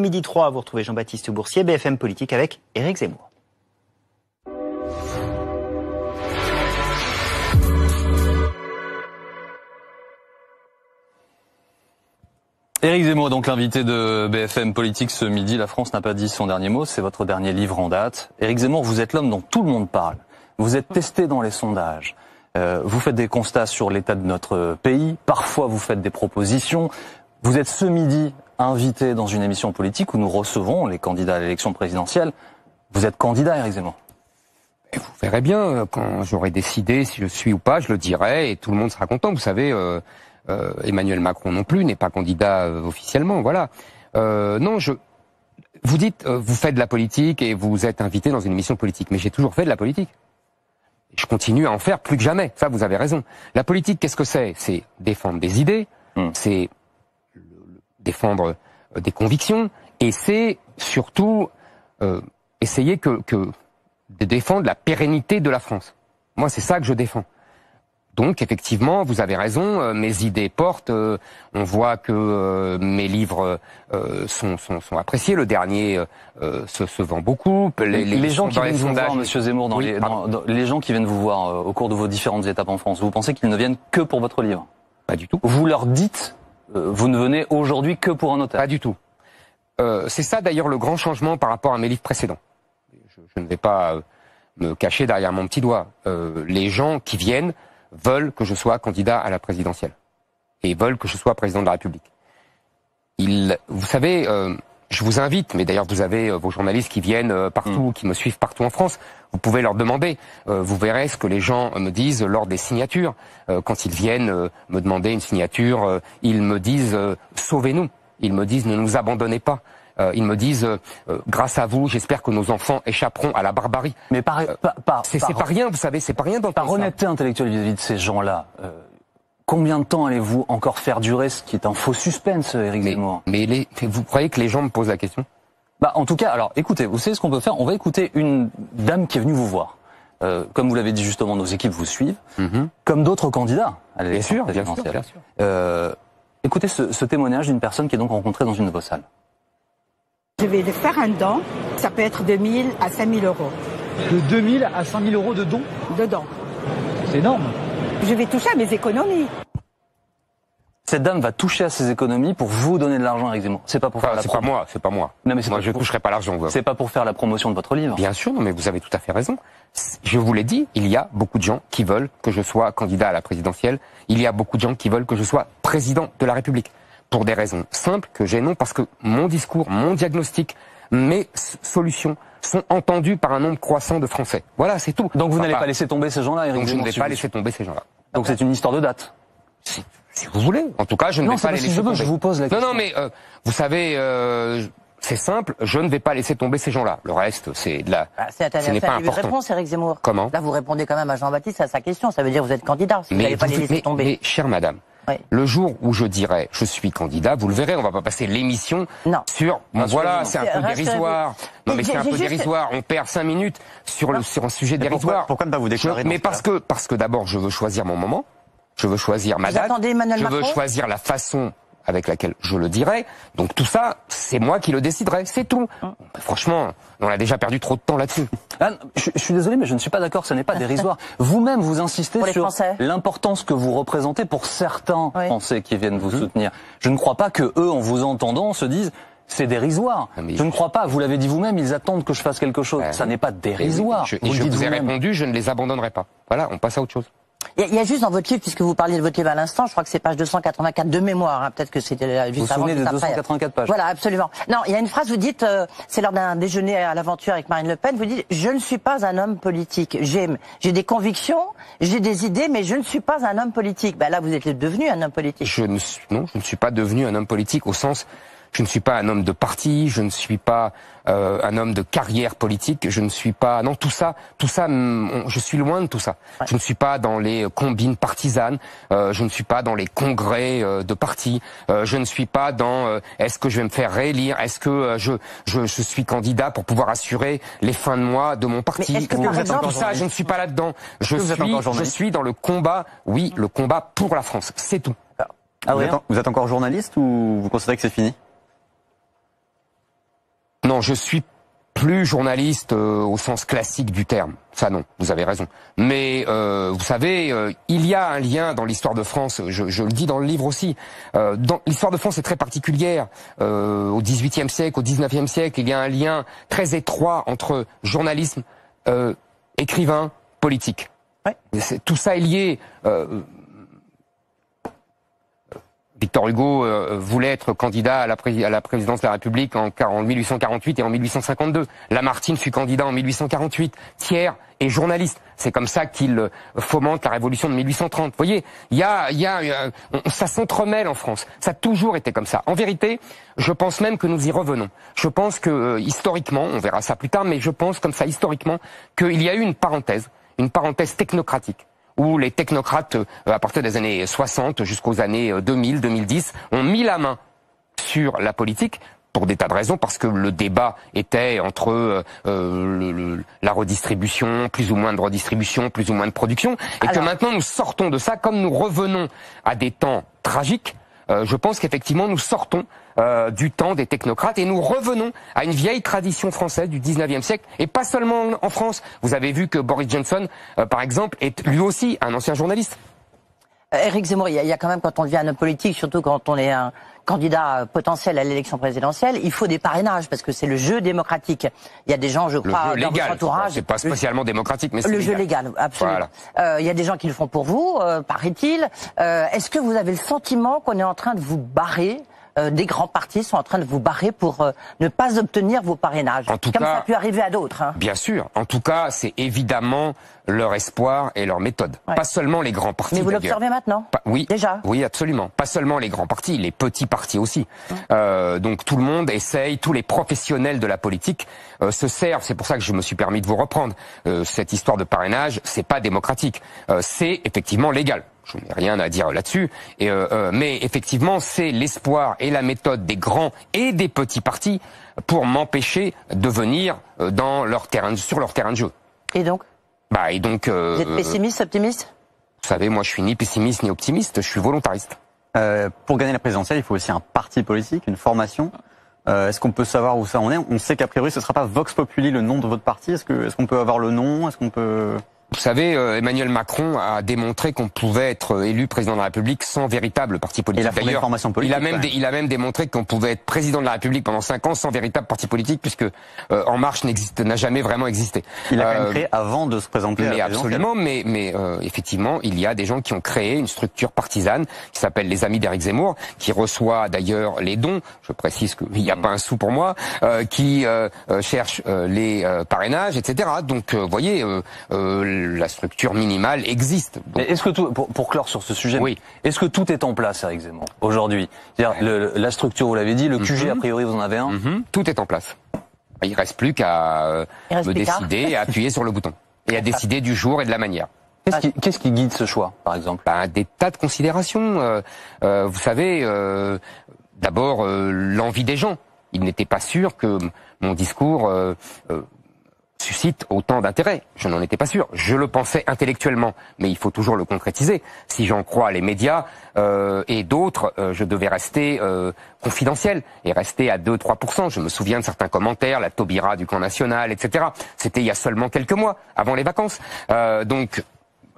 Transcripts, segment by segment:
Midi 3, vous retrouvez Jean-Baptiste Boursier, BFM Politique avec Éric Zemmour. Éric Zemmour, donc l'invité de BFM Politique ce midi. La France n'a pas dit son dernier mot, c'est votre dernier livre en date. Éric Zemmour, vous êtes l'homme dont tout le monde parle. Vous êtes testé dans les sondages. Vous faites des constats sur l'état de notre pays. Parfois, vous faites des propositions. Vous êtes ce midi invité dans une émission politique où nous recevons les candidats à l'élection présidentielle. Vous êtes candidat, Éric Zemmour. Et vous verrez bien, quand j'aurai décidé si je suis ou pas, je le dirai et tout le monde sera content. Vous savez, Emmanuel Macron non plus n'est pas candidat officiellement, voilà. Non, vous dites, vous faites de la politique et vous êtes invité dans une émission politique, mais j'ai toujours fait de la politique. Je continue à en faire plus que jamais, ça vous avez raison. La politique, qu'est-ce que c'est? C'est défendre des idées, c'est défendre des convictions, et c'est surtout essayer de défendre la pérennité de la France. Moi, c'est ça que je défends. Donc, effectivement, vous avez raison, mes idées portent, on voit que mes livres sont appréciés, le dernier se vend beaucoup. Les gens qui viennent vous voir, Monsieur Zemmour, les gens qui viennent vous voir au cours de vos différentes étapes en France, vous pensez qu'ils ne viennent que pour votre livre? Pas du tout. Vous leur dites, vous ne venez aujourd'hui que pour un auteur? Pas du tout. C'est ça d'ailleurs le grand changement par rapport à mes livres précédents. Je ne vais pas me cacher derrière mon petit doigt. Les gens qui viennent veulent que je sois candidat à la présidentielle et veulent que je sois président de la République. Vous savez, je vous invite, mais d'ailleurs vous avez vos journalistes qui viennent partout, qui me suivent partout en France, vous pouvez leur demander, vous verrez ce que les gens me disent lors des signatures. Quand ils viennent me demander une signature, ils me disent sauvez-nous, ils me disent ne nous abandonnez pas. Ils me disent, grâce à vous, j'espère que nos enfants échapperont à la barbarie. Mais c'est pas rien, vous savez, c'est pas rien d'entendre ça. Par honnêteté intellectuelle vis-à-vis de ces gens-là, combien de temps allez-vous encore faire durer ce qui est un faux suspense, Éric Zemmour? Mais vous croyez que les gens me posent la question? En tout cas, alors écoutez, vous savez ce qu'on peut faire? On va écouter une dame qui est venue vous voir. Comme vous l'avez dit justement, nos équipes vous suivent, comme d'autres candidats à l'élection présidentielle. Bien sûr. Écoutez ce témoignage d'une personne qui est donc rencontrée dans une de vos salles. Je vais faire un don, ça peut être 2 000 à 5 000 euros. De 2 000 à 5 000 euros de dons? De dons. C'est énorme. Je vais toucher à mes économies. Cette dame va toucher à ses économies pour vous donner de l'argent, Éric Zemmour. C'est pas pour faire la promotion. C'est pas moi. Non, mais moi, je toucherai pas l'argent. C'est pas pour faire la promotion de votre livre. Bien sûr, non, mais vous avez tout à fait raison. Je vous l'ai dit, il y a beaucoup de gens qui veulent que je sois candidat à la présidentielle. Il y a beaucoup de gens qui veulent que je sois président de la République. Pour des raisons simples que j'ai non, parce que mon discours, mon diagnostic, mes solutions sont entendues par un nombre croissant de Français. Voilà, c'est tout. Donc vous n'allez pas laisser tomber ces gens-là, Éric Zemmour? Donc je ne vais pas laisser tomber ces gens-là. Donc c'est une histoire de date? Si vous voulez. En tout cas, je ne vais pas les laisser tomber. Je vous pose la question. Non, mais vous savez, c'est simple, je ne vais pas laisser tomber ces gens-là. Le reste, c'est de la... ce n'est pas important. Réponse, Éric Zemmour. Comment? Là, vous répondez quand même à Jean-Baptiste à sa question. Ça veut dire que vous êtes candidat. Vous n'allez pas les laisser tomber. Mais chère madame, le jour où je dirai je suis candidat, vous le verrez, on va pas passer l'émission sur voilà, c'est un peu dérisoire. Non mais c'est un peu dérisoire, on perd 5 minutes sur un sujet dérisoire. Pourquoi ne pas vous déclarer? Mais parce que d'abord je veux choisir mon moment, je veux choisir ma date, je veux choisir la façon avec laquelle je le dirai. Donc tout ça, c'est moi qui le déciderai, c'est tout. Franchement, on a déjà perdu trop de temps là-dessus. Je suis désolé, mais je ne suis pas d'accord, ce n'est pas dérisoire. Vous-même, vous insistez sur l'importance que vous représentez pour certains Français qui viennent vous soutenir. Je ne crois pas que eux, en vous entendant, se disent c'est dérisoire. Je ne crois pas, vous l'avez dit vous-même, ils attendent que je fasse quelque chose. Ça n'est pas dérisoire. Je vous ai répondu, je ne les abandonnerai pas. Voilà, on passe à autre chose. Il y a juste dans votre livre, puisque vous parliez de votre livre à l'instant, je crois que c'est page 284 de mémoire, hein, peut-être que c'était juste avant. Vous vous souvenez des 284 pages? Voilà, absolument. Non, il y a une phrase, vous dites, c'est lors d'un déjeuner à l'aventure avec Marine Le Pen, vous dites, je ne suis pas un homme politique. J'ai des convictions, j'ai des idées, mais je ne suis pas un homme politique. Ben là, vous êtes devenu un homme politique. Non, je ne suis pas devenu un homme politique au sens... Je ne suis pas un homme de parti, je ne suis pas un homme de carrière politique, je ne suis pas... Non, tout ça, je suis loin de tout ça. Je ne suis pas dans les combines partisanes, je ne suis pas dans les congrès de partis, je ne suis pas dans est-ce que je vais me faire réélire, est-ce que je suis candidat pour pouvoir assurer les fins de mois de mon parti. Tout ça, je ne suis pas là-dedans. Je suis dans le combat, oui, le combat pour la France, c'est tout. Vous êtes encore journaliste ou vous considérez que c'est fini? Non, je suis plus journaliste au sens classique du terme. Ça non, vous avez raison. Mais vous savez, il y a un lien dans l'histoire de France, je le dis dans le livre aussi. L'histoire de France est très particulière. Au XVIIIe siècle, au XIXe siècle, il y a un lien très étroit entre journalisme, écrivain, politique. Ouais. Tout ça est lié. Victor Hugo voulait être candidat à la présidence de la République en 1848 et en 1852. Lamartine fut candidat en 1848. Thiers est journaliste. C'est comme ça qu'il fomente la révolution de 1830. Vous voyez, ça s'entremêle en France. Ça a toujours été comme ça. En vérité, je pense même que nous y revenons. Je pense que historiquement, on verra ça plus tard, mais je pense comme ça historiquement qu'il y a eu une parenthèse technocratique, où les technocrates, à partir des années 60 jusqu'aux années 2000, 2010, ont mis la main sur la politique pour des tas de raisons, parce que le débat était entre la redistribution, plus ou moins de redistribution, plus ou moins de production, et que maintenant nous sortons de ça, comme nous revenons à des temps tragiques. Je pense qu'effectivement nous sortons du temps des technocrates et nous revenons à une vieille tradition française du 19e siècle, et pas seulement en France. Vous avez vu que Boris Johnson, par exemple, est lui aussi un ancien journaliste. Éric Zemmour, il y a quand même, quand on devient un homme politique, surtout quand on est un candidat potentiel à l'élection présidentielle, il faut des parrainages, parce que c'est le jeu démocratique. Il y a des gens, je crois, dans votre entourage... C'est pas spécialement démocratique, mais c'est le jeu légal, absolument. Voilà. Il y a des gens qui le font pour vous, paraît-il. Est-ce que vous avez le sentiment qu'on est en train de vous barrer, des grands partis sont en train de vous barrer pour ne pas obtenir vos parrainages, comme ça a pu arriver à d'autres, hein. Bien sûr. En tout cas, c'est évidemment leur espoir et leur méthode. Ouais. Pas seulement les grands partis. Mais vous l'observez maintenant? Oui. Déjà? Oui, absolument. Pas seulement les grands partis, les petits partis aussi. Donc tout le monde essaye, tous les professionnels de la politique se servent. C'est pour ça que je me suis permis de vous reprendre. Cette histoire de parrainage, c'est pas démocratique. C'est effectivement légal. Je n'ai rien à dire là-dessus, mais effectivement, c'est l'espoir et la méthode des grands et des petits partis pour m'empêcher de venir sur leur terrain de jeu. Et donc vous êtes pessimiste, optimiste? Vous savez, moi, je suis ni pessimiste ni optimiste. Je suis volontariste. Pour gagner la présidentielle, il faut aussi un parti politique, une formation. Est-ce qu'on peut savoir où ça en est? On sait qu'a priori, ce ne sera pas Vox Populi le nom de votre parti. Est-ce qu'on peut avoir le nom? Est-ce qu'on peut... Vous savez, Emmanuel Macron a démontré qu'on pouvait être élu président de la République sans véritable parti politique. Il a fondé une formation politique. Il a même démontré qu'on pouvait être président de la République pendant 5 ans sans véritable parti politique, puisque En Marche n'a jamais vraiment existé. Il a quand même créé avant de se présenter à la présidentielle. Absolument, mais effectivement, il y a des gens qui ont créé une structure partisane qui s'appelle les Amis d'Éric Zemmour, qui reçoit d'ailleurs les dons. Je précise qu'il n'y a pas un sou pour moi, qui cherche les parrainages, etc. Donc, vous voyez. La structure minimale existe. Donc... Mais est-ce que tout, pour clore sur ce sujet, oui. Est-ce que tout est en place, Éric Zemmour, aujourd'hui? C'est-à-dire la structure, vous l'avez dit, le QG, a priori, vous en avez un. Tout est en place. Il reste plus qu'à me décider et à appuyer sur le bouton. Et à décider du jour et de la manière. Qu'est-ce qui guide ce choix, par exemple? Des tas de considérations. Vous savez, d'abord, l'envie des gens. Il n'était pas sûr que mon discours... suscite autant d'intérêt. Je n'en étais pas sûr. Je le pensais intellectuellement, mais il faut toujours le concrétiser. Si j'en crois les médias et d'autres, je devais rester confidentiel et rester à 2-3%. Je me souviens de certains commentaires, la Taubira du camp national, etc. C'était il y a seulement quelques mois, avant les vacances.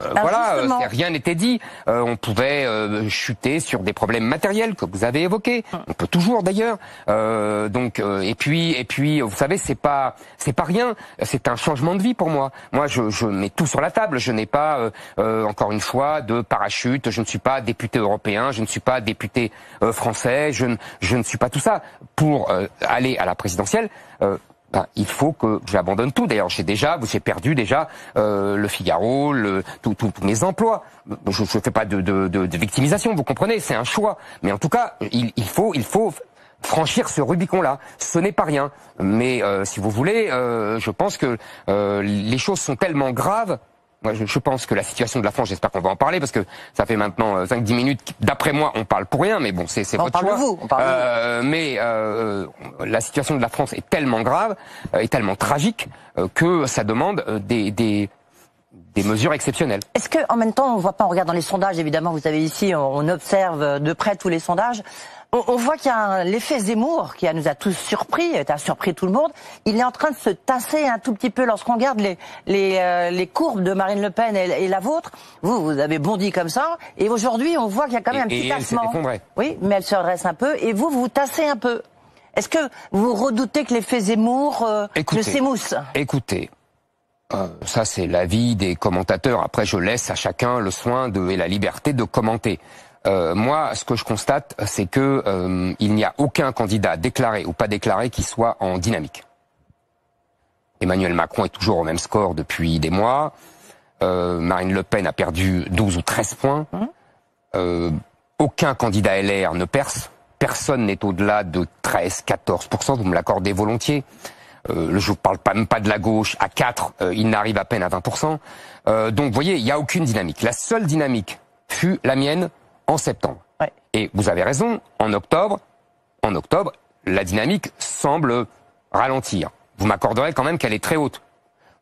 Voilà, rien n'était dit. On pouvait chuter sur des problèmes matériels que vous avez évoqués. On peut toujours d'ailleurs. Et puis, vous savez, c'est pas rien. C'est un changement de vie pour moi. Moi, je mets tout sur la table. Je n'ai pas, encore une fois, de parachute. Je ne suis pas député européen. Je ne suis pas député français. Je ne suis pas tout ça. Pour aller à la présidentielle. Il faut que j'abandonne tout. D'ailleurs, j'ai perdu déjà le Figaro, tous mes emplois. Je fais pas de victimisation, vous comprenez, c'est un choix. Mais en tout cas, il faut franchir ce Rubicon-là. Ce n'est pas rien. Mais si vous voulez, je pense que les choses sont tellement graves. Moi, je pense que la situation de la France, j'espère qu'on va en parler, parce que ça fait maintenant 5-10 minutes, d'après moi, on parle pour rien, mais bon, c'est votre choix. On parle de vous. Mais la situation de la France est tellement grave, est tellement tragique, que ça demande des des mesures exceptionnelles. Est-ce que, en même temps, on voit pas, on regarde dans les sondages, évidemment, vous savez ici, on observe de près tous les sondages. On voit qu'il y a l'effet Zemmour qui nous a tous surpris, a surpris tout le monde. Il est en train de se tasser un tout petit peu lorsqu'on regarde les courbes de Marine Le Pen et la vôtre. Vous avez bondi comme ça, et aujourd'hui, on voit qu'il y a quand même un petit tassement. Elle s'est effondrée. Oui, mais elle se redresse un peu, et vous vous tassez un peu. Est-ce que vous redoutez que l'effet Zemmour ne s'émousse? Écoutez, ça c'est l'avis des commentateurs. Après, je laisse à chacun le soin et la liberté de commenter. Moi, ce que je constate, c'est que il n'y a aucun candidat déclaré ou pas déclaré qui soit en dynamique. Emmanuel Macron est toujours au même score depuis des mois. Marine Le Pen a perdu 12 ou 13 points. Aucun candidat LR ne perce. Personne n'est au-delà de 13-14%. Vous me l'accordez volontiers. Je ne vous parle même pas de la gauche. À 4, il n'arrive à peine à 20%. Donc, vous voyez, il n'y a aucune dynamique. La seule dynamique fut la mienne en septembre. Ouais. Et vous avez raison, en octobre, la dynamique semble ralentir. Vous m'accorderez quand même qu'elle est très haute.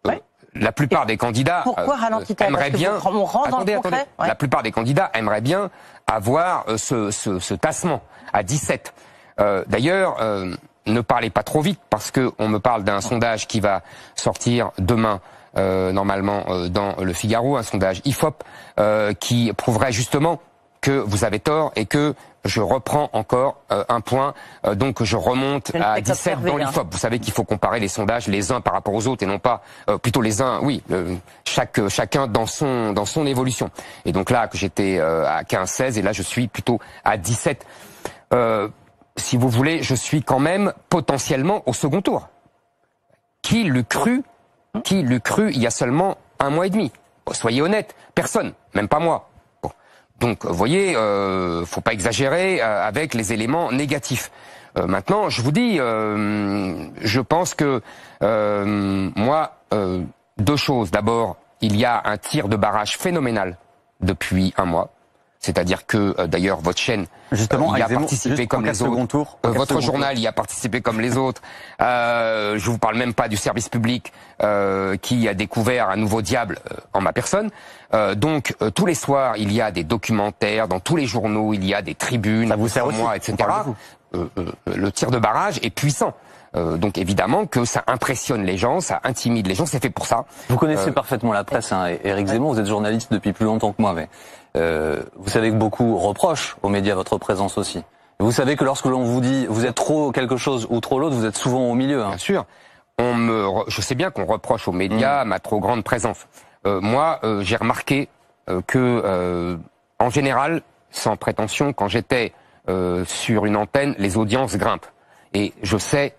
Ouais. La plupart des candidats aimeraient bien. On rentre dans le concret. Ouais. La plupart des candidats aimeraient bien avoir ce tassement à 17. D'ailleurs, ne parlez pas trop vite parce que on me parle d'un sondage qui va sortir demain. Normalement dans le Figaro, un sondage IFOP qui prouverait justement que vous avez tort et que je reprends encore un point, donc je remonte à 17 dans l'IFOP. Vous savez qu'il faut comparer les sondages les uns par rapport aux autres et non pas plutôt les uns, oui, chacun dans son évolution. Et donc là que j'étais à 15-16 et là je suis plutôt à 17. Si vous voulez, je suis quand même potentiellement au second tour. Qui l'eût cru il y a seulement un mois et demi? Soyez honnête, personne, même pas moi. Bon. Donc, vous voyez, faut pas exagérer avec les éléments négatifs. Maintenant, je vous dis, je pense que moi, deux choses. D'abord, il y a un tir de barrage phénoménal depuis un mois. C'est-à-dire que, d'ailleurs, votre chaîne justement, y a participé comme les autres. Votre journal y a participé comme les autres. Je vous parle même pas du service public qui a découvert un nouveau diable en ma personne. Donc, tous les soirs, il y a des documentaires, dans tous les journaux, il y a des tribunes, ça vous sert aussi, moi, etc. Le tir de barrage est puissant. Donc évidemment que ça impressionne les gens, ça intimide les gens, c'est fait pour ça. Vous connaissez parfaitement la presse, hein, Éric Zemmour, vous êtes journaliste depuis plus longtemps que moi, mais vous savez que beaucoup reprochent aux médias votre présence aussi. Vous savez que lorsque l'on vous dit vous êtes trop quelque chose ou trop l'autre, vous êtes souvent au milieu. Hein. Bien sûr. Je sais bien qu'on reproche aux médias ma trop grande présence. Moi, j'ai remarqué que, en général, sans prétention, quand j'étais sur une antenne, les audiences grimpent. Et je sais,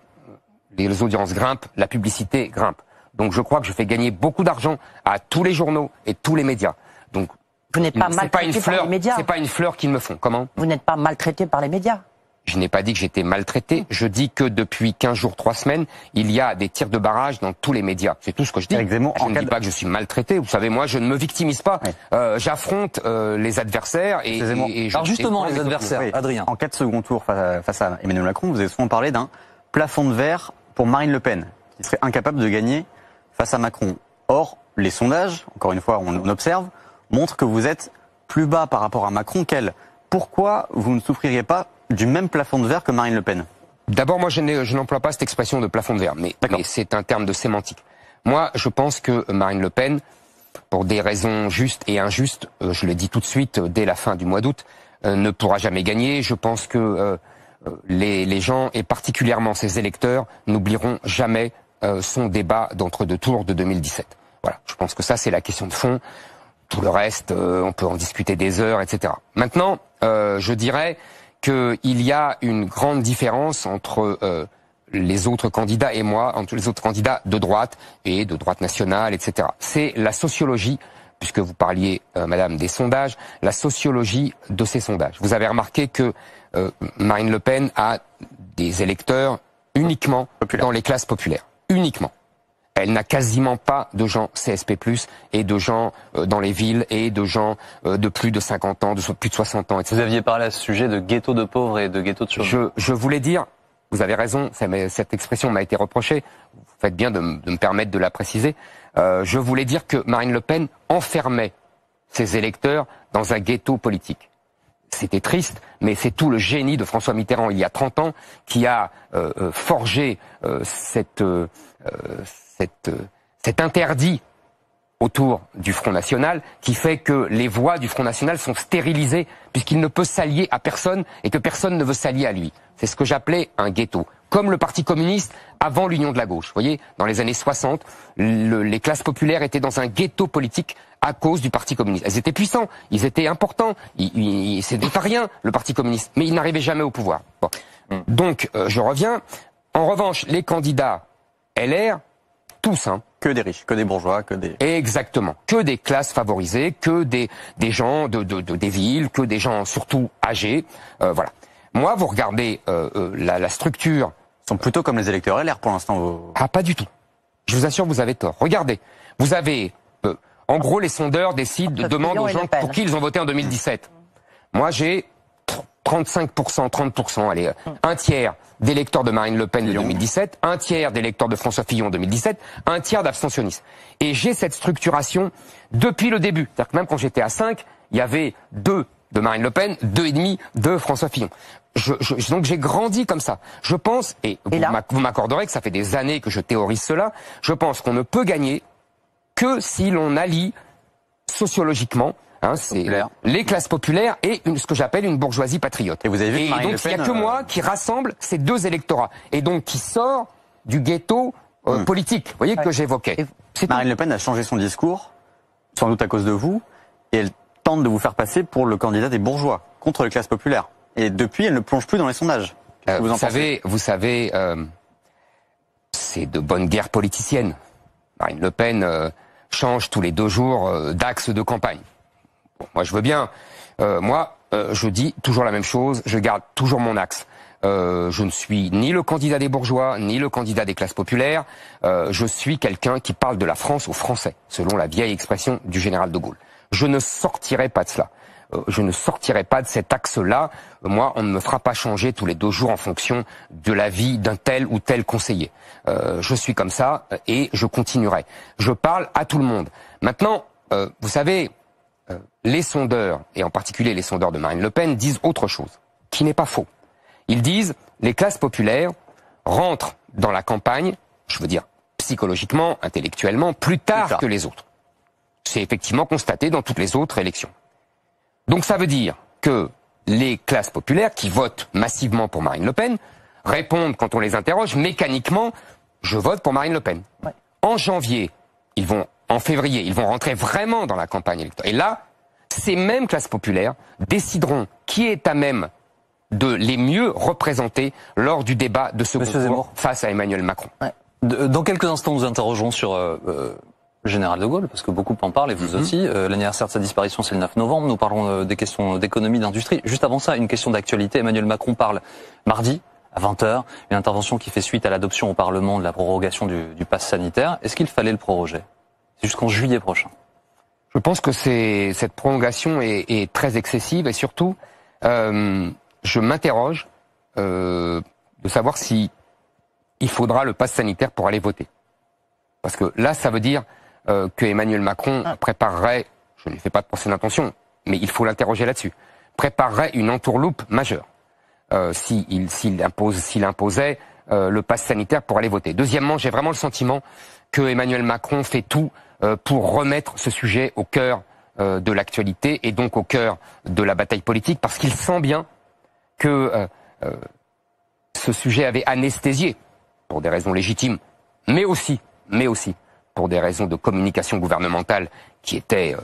les audiences grimpent, la publicité grimpe. Donc je crois que je fais gagner beaucoup d'argent à tous les journaux et tous les médias. Donc vous n'êtes pas maltraité par les médias. C'est pas une fleur qu'ils me font. Comment? Vous n'êtes pas maltraité par les médias. Je n'ai pas dit que j'étais maltraité. Je dis que depuis 15 jours, 3 semaines, il y a des tirs de barrage dans tous les médias. C'est tout ce que je dis. Éric Zemmour, je ne dis pas que je suis maltraité. Vous savez, moi, je ne me victimise pas. Ouais. J'affronte les adversaires et alors justement, les adversaires, oui. Adrien. En cas de second tour face à Emmanuel Macron, vous avez souvent parlé d'un plafond de verre pour Marine Le Pen, qui serait incapable de gagner face à Macron. Or, les sondages, encore une fois, on observe, montrent que vous êtes plus bas par rapport à Macron qu'elle. Pourquoi vous ne souffririez pas du même plafond de verre que Marine Le Pen? D'abord, moi, je n'emploie pas cette expression de plafond de verre, mais c'est un terme de sémantique. Moi, je pense que Marine Le Pen, pour des raisons justes et injustes, je le dis tout de suite, dès la fin du mois d'août, ne pourra jamais gagner. Je pense que les gens, et particulièrement ses électeurs, n'oublieront jamais son débat d'entre-deux tours de 2017. Voilà, je pense que ça, c'est la question de fond. Tout le reste, on peut en discuter des heures, etc. Maintenant, je dirais qu'il y a une grande différence entre les autres candidats et moi, entre les autres candidats de droite et de droite nationale, etc. C'est la sociologie, puisque vous parliez, madame, des sondages, la sociologie de ces sondages. Vous avez remarqué que Marine Le Pen a des électeurs uniquement dans les classes populaires. Uniquement. Elle n'a quasiment pas de gens CSP+, et de gens dans les villes, et de gens de plus de 50 ans, de plus de 60 ans, etc. Vous aviez parlé à ce sujet de ghetto de pauvres et de ghetto de chômeurs. Je voulais dire, vous avez raison, cette expression m'a été reprochée, vous faites bien de me permettre de la préciser. Je voulais dire que Marine Le Pen enfermait ses électeurs dans un ghetto politique. C'était triste, mais c'est tout le génie de François Mitterrand, il y a 30 ans, qui a forgé cet interdit autour du Front National, qui fait que les voix du Front National sont stérilisées, puisqu'il ne peut s'allier à personne, et que personne ne veut s'allier à lui. C'est ce que j'appelais un ghetto. Comme le Parti communiste avant l'Union de la gauche. Vous voyez, dans les années 60, les classes populaires étaient dans un ghetto politique à cause du Parti communiste. Elles étaient puissants, ils étaient importants, c'était pas rien, le Parti communiste, mais ils n'arrivaient jamais au pouvoir. Bon. Donc, je reviens. En revanche, les candidats LR, tous, hein. Que des riches, que des bourgeois, que des... Exactement. Que des classes favorisées, que des gens des villes, que des gens surtout âgés. Voilà. Moi, vous regardez la structure... Ils sont plutôt comme les électeurs LR pour l'instant. Ah, pas du tout. Je vous assure, vous avez tort. Regardez. Vous avez... en gros, les sondeurs demandent aux gens pour qui ils ont voté en 2017. Moi, j'ai 35%, 30%, allez, un tiers d'électeurs de Marine Le Pen de 2017, un tiers d'électeurs de François Fillon en 2017, un tiers d'abstentionnistes. Et j'ai cette structuration depuis le début. C'est-à-dire que même quand j'étais à 5, il y avait 2 de Marine Le Pen, 2,5 de François Fillon. Donc j'ai grandi comme ça. Je pense, et vous m'accorderez que ça fait des années que je théorise cela, je pense qu'on ne peut gagner que si l'on allie sociologiquement c'est les classes populaires et ce que j'appelle une bourgeoisie patriote. Et vous avez vu que Marine donc il n'y a que moi qui rassemble ces deux électorats et donc qui sort du ghetto politique, vous voyez, que j'évoquais. Marine Le Pen a changé son discours, sans doute à cause de vous, et elle tente de vous faire passer pour le candidat des bourgeois contre les classes populaires. Et depuis, elle ne plonge plus dans les sondages. Vous savez, c'est de bonne guerre politicienne. Marine Le Pen change tous les 2 jours d'axe de campagne. Bon, moi, je veux bien. Je dis toujours la même chose. Je garde toujours mon axe. Je ne suis ni le candidat des bourgeois, ni le candidat des classes populaires. Je suis quelqu'un qui parle de la France aux Français, selon la vieille expression du général de Gaulle. Je ne sortirai pas de cela. Je ne sortirai pas de cet axe-là. Moi, on ne me fera pas changer tous les 2 jours en fonction de l'avis d'un tel ou tel conseiller. Je suis comme ça et je continuerai. Je parle à tout le monde. Maintenant, vous savez, les sondeurs, et en particulier les sondeurs de Marine Le Pen, disent autre chose, qui n'est pas faux. Ils disent, les classes populaires rentrent dans la campagne, je veux dire psychologiquement, intellectuellement, plus tard que les autres. C'est effectivement constaté dans toutes les autres élections. Donc ça veut dire que les classes populaires, qui votent massivement pour Marine Le Pen, répondent, quand on les interroge, mécaniquement, je vote pour Marine Le Pen. Ouais. En janvier, en février, ils vont rentrer vraiment dans la campagne électorale. Et là, ces mêmes classes populaires décideront qui est à même de les mieux représenter lors du débat de ce concours face à Emmanuel Macron. Ouais. Dans quelques instants, nous interrogerons sur le général de Gaulle, parce que beaucoup en parlent, et vous aussi. L'anniversaire de sa disparition, c'est le 9 novembre. Nous parlons des questions d'économie, d'industrie. Juste avant ça, une question d'actualité. Emmanuel Macron parle mardi, à 20h, une intervention qui fait suite à l'adoption au Parlement de la prorogation du pass sanitaire. Est-ce qu'il fallait le proroger? C'est jusqu'en juillet prochain. Je pense que cette prolongation est très excessive, et surtout, je m'interroge de savoir si il faudra le pass sanitaire pour aller voter. Parce que là, ça veut dire que Emmanuel Macron préparerait, je ne lui fais pas de procès d'intention, mais il faut l'interroger là-dessus, préparerait une entourloupe majeure s'il imposait le pass sanitaire pour aller voter. Deuxièmement, j'ai vraiment le sentiment que Emmanuel Macron fait tout pour remettre ce sujet au cœur de l'actualité et donc au cœur de la bataille politique, parce qu'il sent bien que ce sujet avait anesthésié, pour des raisons légitimes, mais aussi pour des raisons de communication gouvernementale qui étaient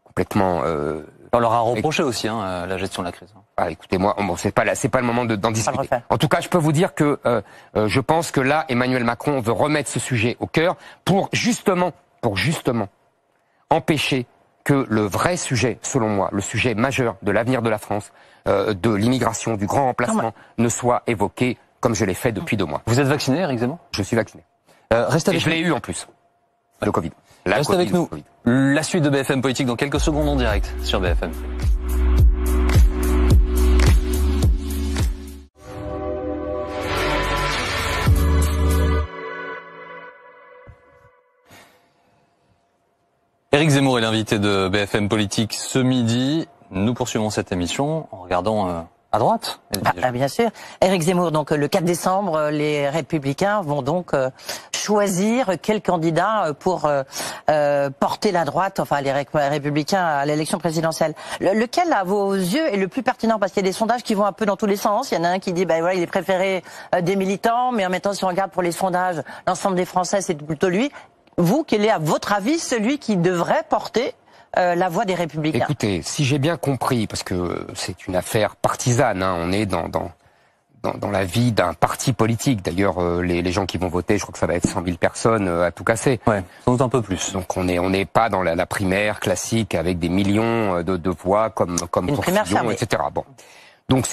complètement... On leur a reproché aussi la gestion de la crise. Ah, écoutez-moi, c'est pas le moment d'en discuter. En tout cas, je peux vous dire que je pense que là, Emmanuel Macron veut remettre ce sujet au cœur pour justement empêcher que le vrai sujet, selon moi, le sujet majeur de l'avenir de la France, de l'immigration, du grand remplacement, ne soit évoqué comme je l'ai fait depuis 2 mois. Vous êtes vacciné, Éric Zemmour? Je suis vacciné. Restez avec je l'ai eu en plus, le Covid. Restez avec nous. La suite de BFM Politique dans quelques secondes en direct sur BFM. Éric Zemmour est l'invité de BFM Politique ce midi. Nous poursuivons cette émission en regardant à droite. Bien sûr. Éric Zemmour, donc le 4 décembre, les Républicains vont donc choisir quel candidat pour porter la droite, enfin les Républicains à l'élection présidentielle. Lequel, à vos yeux, est le plus pertinent? Parce qu'il y a des sondages qui vont un peu dans tous les sens. Il y en a un qui dit, voilà, il est préféré des militants, mais en même temps, si on regarde pour les sondages, l'ensemble des Français, c'est plutôt lui. Vous, quel est, à votre avis, celui qui devrait porter la voix des Républicains? Écoutez, si j'ai bien compris, parce que c'est une affaire partisane, hein, on est dans la vie d'un parti politique. D'ailleurs, les gens qui vont voter, je crois que ça va être 100 000 personnes à tout casser. Ouais, sans doute un peu plus. Donc on n'est pas dans la primaire classique avec des millions de voix comme pour Fillon, etc. Bon, donc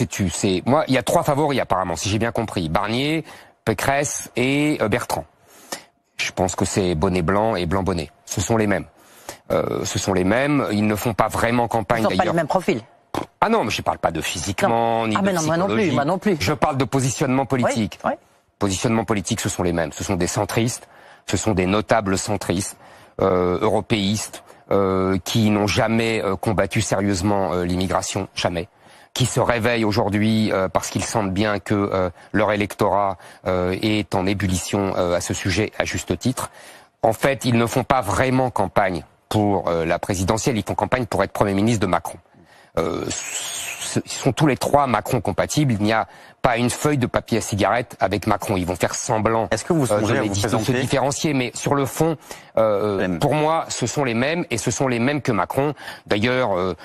moi, il y a 3 favoris apparemment, si j'ai bien compris: Barnier, Pécresse et Bertrand. Je pense que c'est bonnet blanc et blanc bonnet. Ce sont les mêmes. Ils ne font pas vraiment campagne d'ailleurs. Ils n'ont pas le même profil. Ah non, mais je ne parle pas de physiquement, ni de psychologie. Moi non plus. Je parle de positionnement politique. Oui. Positionnement politique, ce sont les mêmes. Ce sont des centristes, ce sont des notables centristes, européistes, qui n'ont jamais combattu sérieusement l'immigration, jamais. Qui se réveillent aujourd'hui parce qu'ils sentent bien que leur électorat est en ébullition à ce sujet, à juste titre. En fait, ils ne font pas vraiment campagne pour la présidentielle, ils font campagne pour être Premier ministre de Macron. Ils sont tous les 3 Macron compatibles, il n'y a pas une feuille de papier à cigarette avec Macron. Ils vont faire semblant Est-ce que vous songez à vous de se différencier, mais sur le fond, pour moi, ce sont les mêmes, et ce sont les mêmes que Macron. D'ailleurs,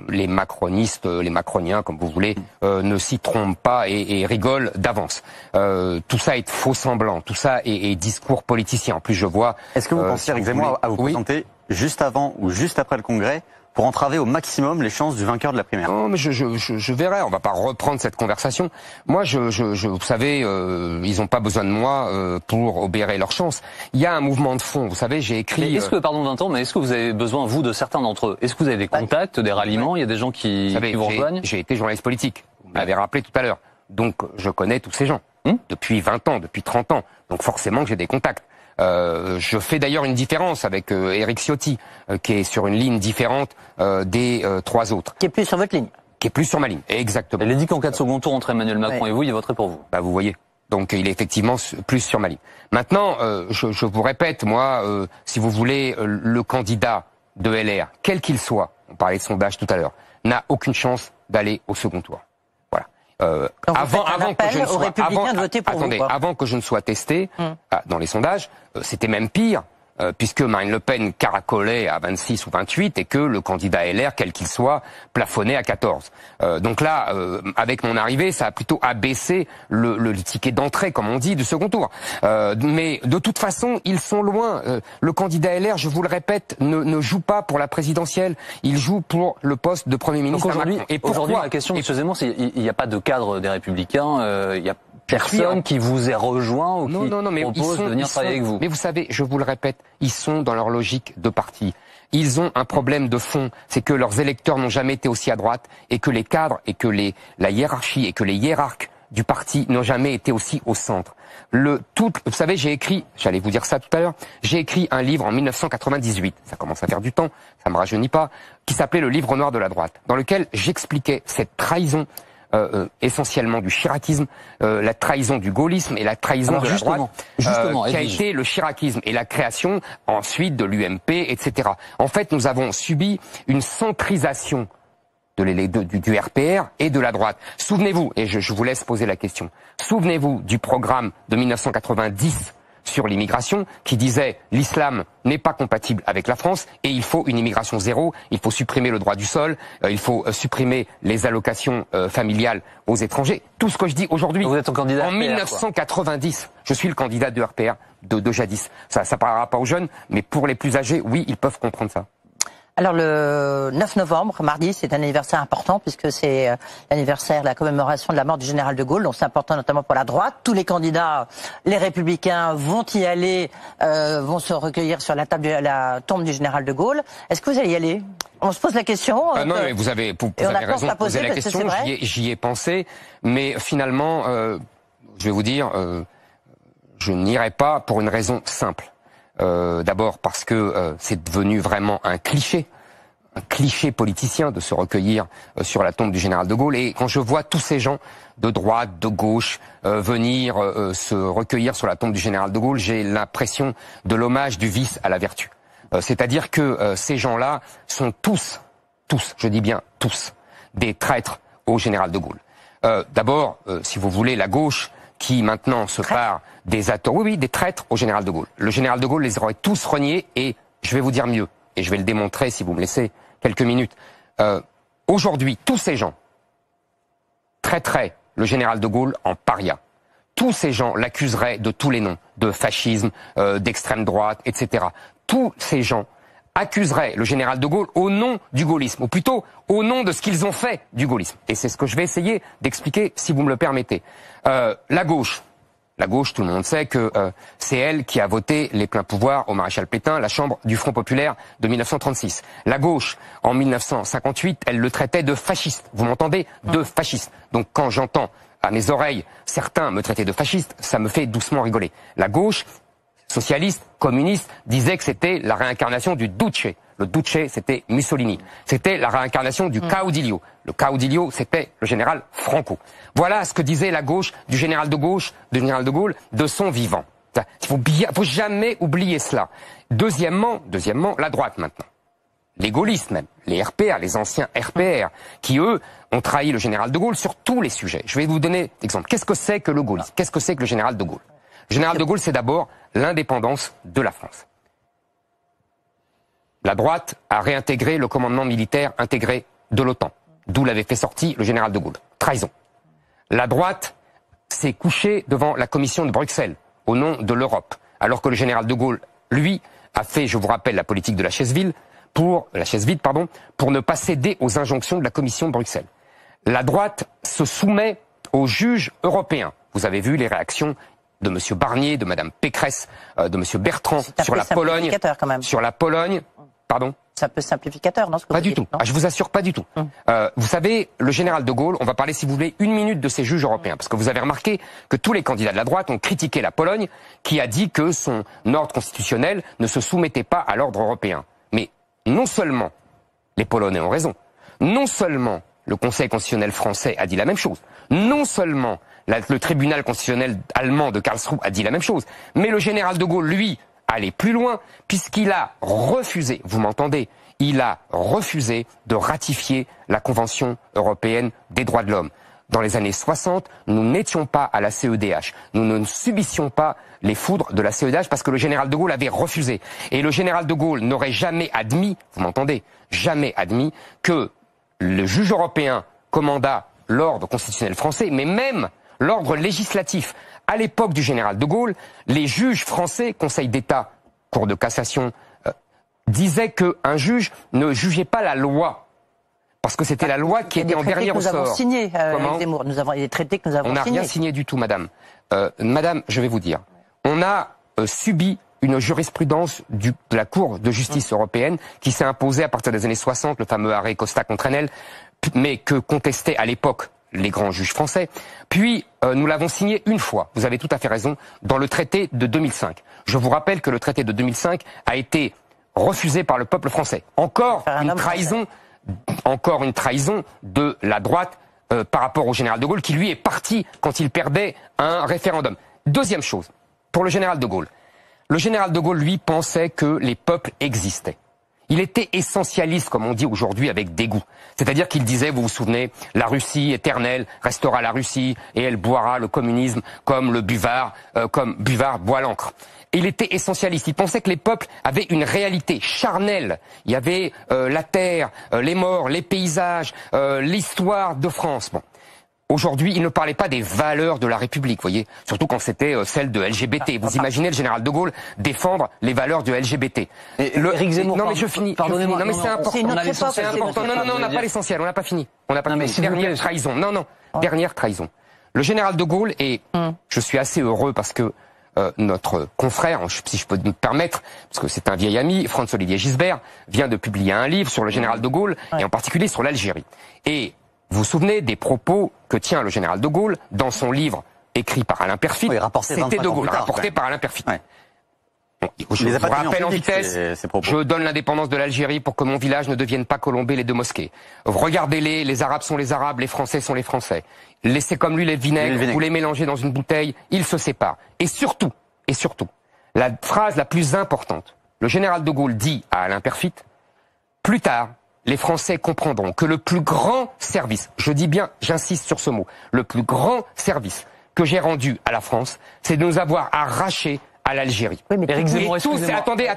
les macronistes, les macroniens, comme vous voulez, ne s'y trompent pas et rigolent d'avance. Tout ça est faux semblant, tout ça est discours politicien. En plus, je vois... Est-ce que vous pensez, Éric Zemmour, à vous présenter juste avant ou juste après le Congrès pour entraver au maximum les chances du vainqueur de la primaire? Non, mais je verrai. On va pas reprendre cette conversation. Moi, vous savez, ils ont pas besoin de moi pour obérer leurs chances. Il y a un mouvement de fond. Vous savez, j'ai écrit. Est-ce que, pardon, 20 ans, mais est-ce que vous avez besoin, vous, de certains d'entre eux? Est-ce que vous avez des contacts, des ralliements? Il y a des gens qui vous rejoignent? J'ai été journaliste politique. Vous m'avez rappelé tout à l'heure. Donc, je connais tous ces gens depuis 20 ans, depuis 30 ans. Donc, forcément que j'ai des contacts. Je fais d'ailleurs une différence avec Éric Ciotti, qui est sur une ligne différente des 3 autres. Qui est plus sur votre ligne. Qui est plus sur ma ligne, exactement. Elle a dit qu'en cas de second tour entre Emmanuel Macron et vous, il voterait pour vous. Bah vous voyez. Donc il est effectivement plus sur ma ligne. Maintenant, je vous répète, moi, si vous voulez, le candidat de LR, quel qu'il soit, on parlait de sondage tout à l'heure, n'a aucune chance d'aller au second tour. Avant que je ne sois testé dans les sondages, c'était même pire, puisque Marine Le Pen caracolait à 26 ou 28 et que le candidat LR, quel qu'il soit, plafonnait à 14. Donc là, avec mon arrivée, ça a plutôt abaissé le ticket d'entrée, comme on dit, du second tour. Mais de toute façon, ils sont loin. Le candidat LR, je vous le répète, ne joue pas pour la présidentielle. Il joue pour le poste de Premier ministre. Et aujourd'hui, la question, M. Zemmour, c'est il n'y a pas de cadre des Républicains, il y a personne qui vous ait rejoint ou qui propose de venir travailler avec vous. Mais vous savez, je vous le répète, ils sont dans leur logique de parti. Ils ont un problème de fond, c'est que leurs électeurs n'ont jamais été aussi à droite et que les cadres et que la hiérarchie et que les hiérarques du parti n'ont jamais été aussi au centre. Vous savez, j'allais vous dire ça tout à l'heure, j'ai écrit un livre en 1998, ça commence à faire du temps, ça me rajeunit pas, qui s'appelait Le Livre noir de la droite, dans lequel j'expliquais cette trahison essentiellement du chiraquisme, la trahison du gaullisme et la trahison de la droite, qui a été le chiraquisme et la création ensuite de l'UMP, etc. En fait, nous avons subi une centrisation du RPR et de la droite. Souvenez-vous, et je vous laisse poser la question, souvenez-vous du programme de 1990 sur l'immigration, qui disait l'islam n'est pas compatible avec la France et il faut une immigration zéro, il faut supprimer le droit du sol, il faut supprimer les allocations familiales aux étrangers. Tout ce que je dis aujourd'hui, vous êtes un candidat en RPR, 1990, je suis le candidat de RPR de jadis. Ça parlera pas aux jeunes, mais pour les plus âgés, oui, ils peuvent comprendre ça. Alors le 9 novembre, mardi, c'est un anniversaire important puisque c'est l'anniversaire de la commémoration de la mort du général de Gaulle. Donc c'est important notamment pour la droite. Tous les candidats, les Républicains, vont y aller, vont se recueillir sur la tombe du général de Gaulle. Est-ce que vous allez y aller? On se pose la question. Non, mais vous avez raison de poser la question. J'y ai pensé, mais finalement, je vais vous dire, je n'irai pas pour une raison simple. D'abord parce que c'est devenu vraiment un cliché politicien de se recueillir sur la tombe du général de Gaulle. Et quand je vois tous ces gens de droite, de gauche venir se recueillir sur la tombe du général de Gaulle, j'ai l'impression de l'hommage du vice à la vertu. C'est-à-dire que ces gens-là sont tous, je dis bien tous, des traîtres au général de Gaulle. D'abord, si vous voulez, la gauche qui maintenant se part des atouts, oui, des traîtres au général de Gaulle. Le général de Gaulle les aurait tous reniés et je vais vous dire mieux, et je vais le démontrer si vous me laissez quelques minutes. Aujourd'hui, tous ces gens traiteraient le général de Gaulle en paria. Tous ces gens l'accuseraient de tous les noms, de fascisme, d'extrême droite, etc. Tous ces gens accuseraient le général de Gaulle au nom du gaullisme, ou plutôt au nom de ce qu'ils ont fait du gaullisme. Et c'est ce que je vais essayer d'expliquer, si vous me le permettez. La gauche, tout le monde sait que c'est elle qui a voté les pleins pouvoirs au maréchal Pétain, la chambre du Front populaire de 1936. La gauche, en 1958, elle le traitait de fasciste. Vous m'entendez? De fasciste. Donc quand j'entends à mes oreilles certains me traiter de fasciste, ça me fait doucement rigoler. La gauche, socialiste, communiste, disait que c'était la réincarnation du Duce. Le Duce, c'était Mussolini. C'était la réincarnation du Caudillo. Le Caudillo, c'était le général Franco. Voilà ce que disait la gauche du général de Gaulle, de son vivant. Il faut jamais oublier cela. Deuxièmement, la droite maintenant. Les gaullistes même, les RPR, les anciens RPR, qui eux ont trahi le général de Gaulle sur tous les sujets. Je vais vous donner exemple. Qu'est-ce que c'est que le gaullisme? Qu'est-ce que c'est que le général de Gaulle? Le général de Gaulle, c'est d'abord l'indépendance de la France. La droite a réintégré le commandement militaire intégré de l'OTAN, d'où l'avait fait sortir le général de Gaulle. Trahison. La droite s'est couchée devant la commission de Bruxelles, au nom de l'Europe, alors que le général de Gaulle, lui, a fait, je vous rappelle, la politique de la chaise vide, pour ne pas céder aux injonctions de la commission de Bruxelles. La droite se soumet aux juges européens. Vous avez vu les réactions de M. Barnier, de Mme Pécresse, de M. Bertrand sur la Pologne. Quand même. Sur la Pologne, pardon. C'est un peu simplificateur, non, ce que Pas vous du dites, tout. non Je vous assure, pas du tout. Vous savez, le général de Gaulle, on va parler, si vous voulez, une minute de ces juges européens, parce que vous avez remarqué que tous les candidats de la droite ont critiqué la Pologne, qui a dit que son ordre constitutionnel ne se soumettait pas à l'ordre européen. Mais non seulement les Polonais ont raison, non seulement le Conseil constitutionnel français a dit la même chose, non seulement le tribunal constitutionnel allemand de Karlsruhe a dit la même chose, mais le général de Gaulle, lui, allait plus loin, puisqu'il a refusé, vous m'entendez, il a refusé de ratifier la Convention européenne des droits de l'homme. Dans les années 60, nous n'étions pas à la CEDH. Nous ne subissions pas les foudres de la CEDH parce que le général de Gaulle avait refusé. Et le général de Gaulle n'aurait jamais admis, vous m'entendez, jamais admis que le juge européen commandât l'ordre constitutionnel français, mais même l'ordre législatif. À l'époque du général de Gaulle, les juges français, Conseil d'État, Cour de cassation, disaient qu'un juge ne jugeait pas la loi. Parce que c'était la loi qui était en dernier ressort. Nous avons signé, avec Zemmour. Nous avons des traités que nous avons signés. On n'a rien signé du tout, madame. Madame, je vais vous dire. On a subi une jurisprudence de la Cour de justice européenne qui s'est imposée à partir des années 60, le fameux arrêt Costa contre Enel, mais que contestaient à l'époque les grands juges français. Puis, nous l'avons signé une fois, vous avez tout à fait raison, dans le traité de 2005. Je vous rappelle que le traité de 2005 a été refusé par le peuple français. Encore une trahison de la droite par rapport au général de Gaulle, qui lui est parti quand il perdait un référendum. Deuxième chose, pour le général de Gaulle. Le général de Gaulle, lui, pensait que les peuples existaient. Il était essentialiste, comme on dit aujourd'hui, avec dégoût. C'est-à-dire qu'il disait, vous vous souvenez, la Russie éternelle restera la Russie et elle boira le communisme comme Buvard boit l'encre. Et il était essentialiste. Il pensait que les peuples avaient une réalité charnelle. Il y avait la terre, les morts, les paysages, l'histoire de France. Bon. Aujourd'hui, il ne parlait pas des valeurs de la République, voyez, surtout quand c'était celle de LGBT. Vous imaginez le général de Gaulle défendre les valeurs de LGBT. Éric Zemmour, non mais je finis. Pardonnez-moi. Non mais c'est important. C'est important. Non, on n'a pas l'essentiel. On n'a pas fini. On n'a pas fini. Dernière trahison. Dernière trahison. Le général de Gaulle, et je suis assez heureux parce que notre confrère, si je peux me permettre, parce que c'est un vieil ami, Franz-Olivier Gisbert, vient de publier un livre sur le général de Gaulle, et en particulier sur l'Algérie. Et vous vous souvenez des propos que tient le général de Gaulle dans son livre écrit par Alain Peyrefitte, oui, C'était de Gaulle, rapporté par Alain Peyrefitte. Ouais. Je vous rappelle en vitesse, je donne l'indépendance de l'Algérie pour que mon village ne devienne pas Colombey les deux mosquées. Regardez-les, les Arabes sont les Arabes, les Français sont les Français. Laissez comme lui les vinaigres, vous les mélangez dans une bouteille, ils se séparent. Et surtout, la phrase la plus importante, le général de Gaulle dit à Alain Peyrefitte, plus tard, les Français comprendront que le plus grand service, je dis bien, j'insiste sur ce mot, le plus grand service que j'ai rendu à la France, c'est de nous avoir arrachés à l'Algérie. Oui, mais Éric Zemmour, attendez.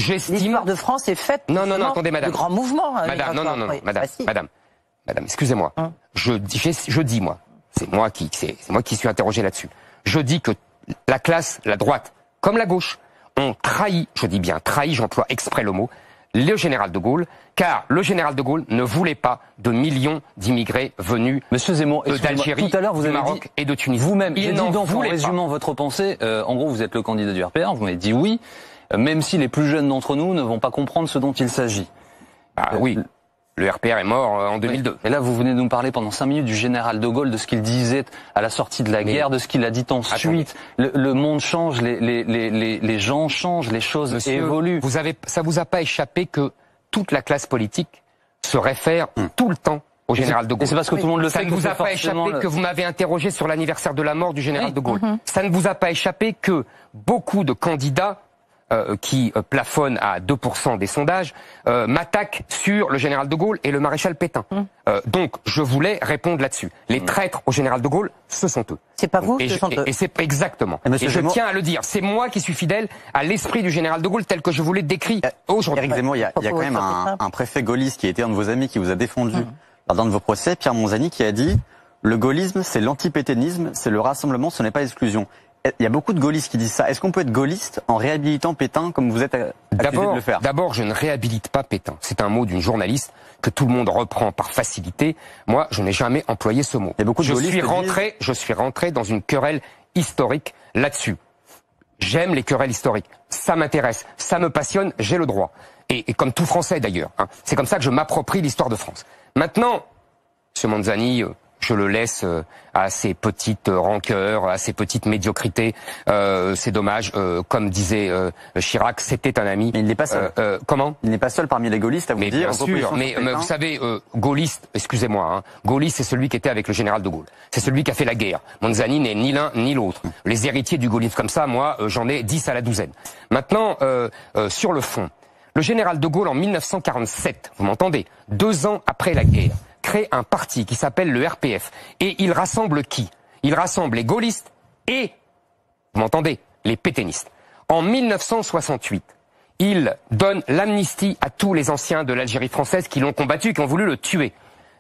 L'histoire de France est faite attendez, madame. de grands mouvements. Madame, excusez-moi. Je dis, moi, c'est moi qui suis interrogé là-dessus. Je dis que la classe, la droite, comme la gauche, ont trahi, je dis bien trahi, j'emploie exprès le mot, le général de Gaulle, car le général de Gaulle ne voulait pas de millions d'immigrés venus d'Algérie, du Maroc et de Tunisie. Vous-même, il n'en voulait en résumant votre pensée, en gros, vous êtes le candidat du RPR, vous m'avez dit oui, même si les plus jeunes d'entre nous ne vont pas comprendre ce dont il s'agit. Oui. Le RPR est mort en 2002. Oui. Et là, vous venez de nous parler pendant 5 minutes du général de Gaulle, de ce qu'il disait à la sortie de la guerre, de ce qu'il a dit ensuite. Le monde change, les gens changent, les choses évoluent. Ça vous a pas échappé que toute la classe politique se réfère tout le temps au général de Gaulle. Et c'est parce que tout le monde le fait. Ça ne vous a pas échappé que vous m'avez interrogé sur l'anniversaire de la mort du général de Gaulle. Ça ne vous a pas échappé que beaucoup de candidats qui plafonne à 2% des sondages, m'attaque sur le général de Gaulle et le maréchal Pétain. Donc, je voulais répondre là-dessus. Les traîtres au général de Gaulle, ce sont eux. C'est pas vous, ce sont eux. Et c'est exactement. Et je tiens à le dire. C'est moi qui suis fidèle à l'esprit du général de Gaulle tel que je vous l'ai décrit aujourd'hui. Éric Zemmour, il y a quand même un préfet gaulliste qui était un de vos amis qui vous a défendu dans un de vos procès, Pierre Monzani, qui a dit « Le gaullisme, c'est l'antipétainisme, c'est le rassemblement, ce n'est pas l'exclusion ». Il y a beaucoup de gaullistes qui disent ça. Est-ce qu'on peut être gaulliste en réhabilitant Pétain comme vous êtes accusé de le faire? D'abord, je ne réhabilite pas Pétain. C'est un mot d'une journaliste que tout le monde reprend par facilité. Moi, je n'ai jamais employé ce mot. Je suis rentré dans une querelle historique là-dessus. J'aime les querelles historiques. Ça m'intéresse, ça me passionne, j'ai le droit. Et comme tout Français d'ailleurs. C'est comme ça que je m'approprie l'histoire de France. Maintenant, M. Monzani, je le laisse à ses petites rancœurs, à ses petites médiocrités. C'est dommage. Comme disait Chirac, c'était un ami. Mais il n'est pas seul. Comment? Il n'est pas seul parmi les gaullistes à vous dire. Bien sûr. Mais vous savez, gaulliste, excusez-moi, gaulliste, c'est celui qui était avec le général de Gaulle. C'est celui qui a fait la guerre. Monzani n'est ni l'un ni l'autre. Les héritiers du gaullisme comme ça, moi, j'en ai 10 à la douzaine. Maintenant, sur le fond, le général de Gaulle en 1947, vous m'entendez, 2 ans après la guerre, crée un parti qui s'appelle le RPF. Et il rassemble qui? Il rassemble les gaullistes et, vous m'entendez, les pétainistes. En 1968, il donne l'amnistie à tous les anciens de l'Algérie française qui l'ont combattu et qui ont voulu le tuer.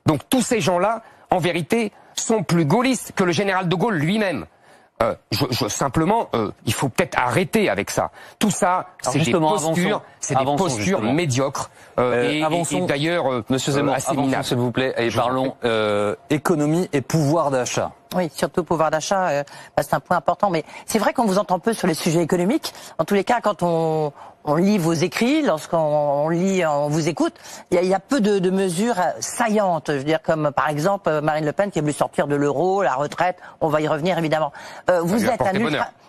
Donc tous ces gens-là, en vérité, sont plus gaullistes que le général de Gaulle lui-même. Simplement, il faut peut-être arrêter avec ça. Tout ça, c'est des postures médiocres et d'ailleurs Monsieur Zemmour, avançons s'il vous plaît et parlons économie et pouvoir d'achat. Oui, surtout pouvoir d'achat, c'est un point important. Mais c'est vrai qu'on vous entend peu sur les sujets économiques. En tous les cas, quand on lit vos écrits, lorsqu'on lit, on vous écoute, il y a peu de mesures saillantes. Je veux dire, comme par exemple Marine Le Pen qui a voulu sortir de l'euro, la retraite. On va y revenir évidemment.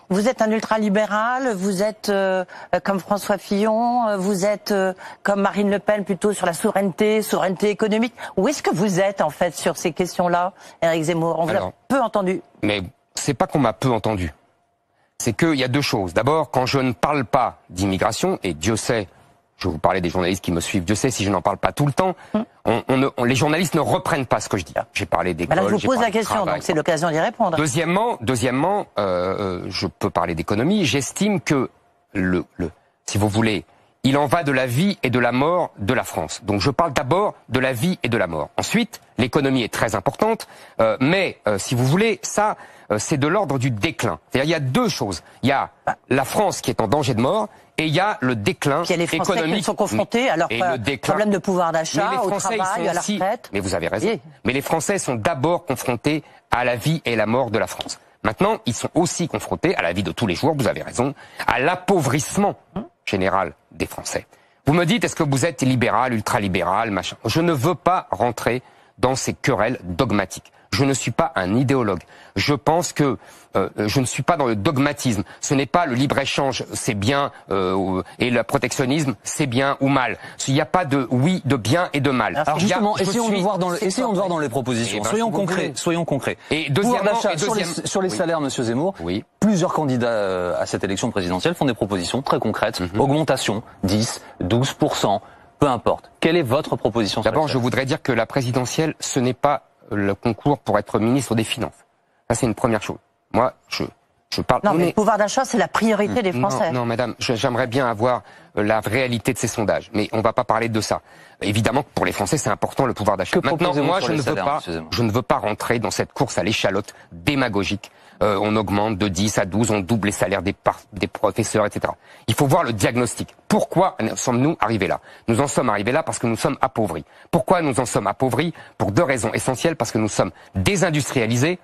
Vous êtes un ultralibéral, vous êtes comme François Fillon, vous êtes comme Marine Le Pen plutôt sur la souveraineté économique. Où est-ce que vous êtes en fait sur ces questions-là, Éric Zemmour? On vous a peu entendu. Mais c'est pas qu'on m'a peu entendu. C'est qu'il y a 2 choses. D'abord, quand je ne parle pas d'immigration, et Dieu sait, je vais vous parler des journalistes qui me suivent, Dieu sait si je n'en parle pas tout le temps, les journalistes ne reprennent pas ce que je dis. J'ai parlé d'école, là, je vous pose la question, donc c'est l'occasion d'y répondre. Deuxièmement, je peux parler d'économie. J'estime que si vous voulez, il en va de la vie et de la mort de la France. Donc je parle d'abord de la vie et de la mort. Ensuite, l'économie est très importante, mais si vous voulez, ça, c'est de l'ordre du déclin. C'est-à-dire, il y a 2 choses. Il y a la France qui est en danger de mort, et il y a le déclin économique. Il y a les Français qui sont confrontés à leur problème de pouvoir d'achat, au travail, à la retraite. Mais vous avez raison. Oui. Mais les Français sont d'abord confrontés à la vie et la mort de la France. Maintenant, ils sont aussi confrontés à la vie de tous les jours, vous avez raison, à l'appauvrissement général des Français. Vous me dites, est-ce que vous êtes libéral, ultralibéral, machin? Je ne veux pas rentrer dans ces querelles dogmatiques. je ne suis pas un idéologue. Je pense que je ne suis pas dans le dogmatisme. Ce n'est pas le libre-échange, c'est bien, et le protectionnisme, c'est bien ou mal. Il n'y a pas de oui, de bien et de mal. Alors justement, essayons de voir dans les propositions. Soyons concrets. Et deuxièmement, sur les salaires, Monsieur Zemmour, plusieurs candidats à cette élection présidentielle font des propositions très concrètes. Augmentation, 10, 12%, peu importe. Quelle est votre proposition? D'abord, je voudrais dire que la présidentielle, ce n'est pas le concours pour être ministre des Finances. Ça, c'est une première chose. Moi, je parle... Non, mais le pouvoir d'achat, c'est la priorité des Français. Non, madame, j'aimerais bien avoir la réalité de ces sondages, mais on ne va pas parler de ça. Évidemment que pour les Français, c'est important le pouvoir d'achat. Maintenant, moi, je ne veux pas rentrer dans cette course à l'échalote démagogique. On augmente de 10 à 12, on double les salaires des professeurs, etc. Il faut voir le diagnostic. Pourquoi sommes-nous arrivés là? Nous en sommes arrivés là parce que nous sommes appauvris. Pourquoi nous en sommes appauvris? Pour deux raisons essentielles, parce que nous sommes désindustrialisés,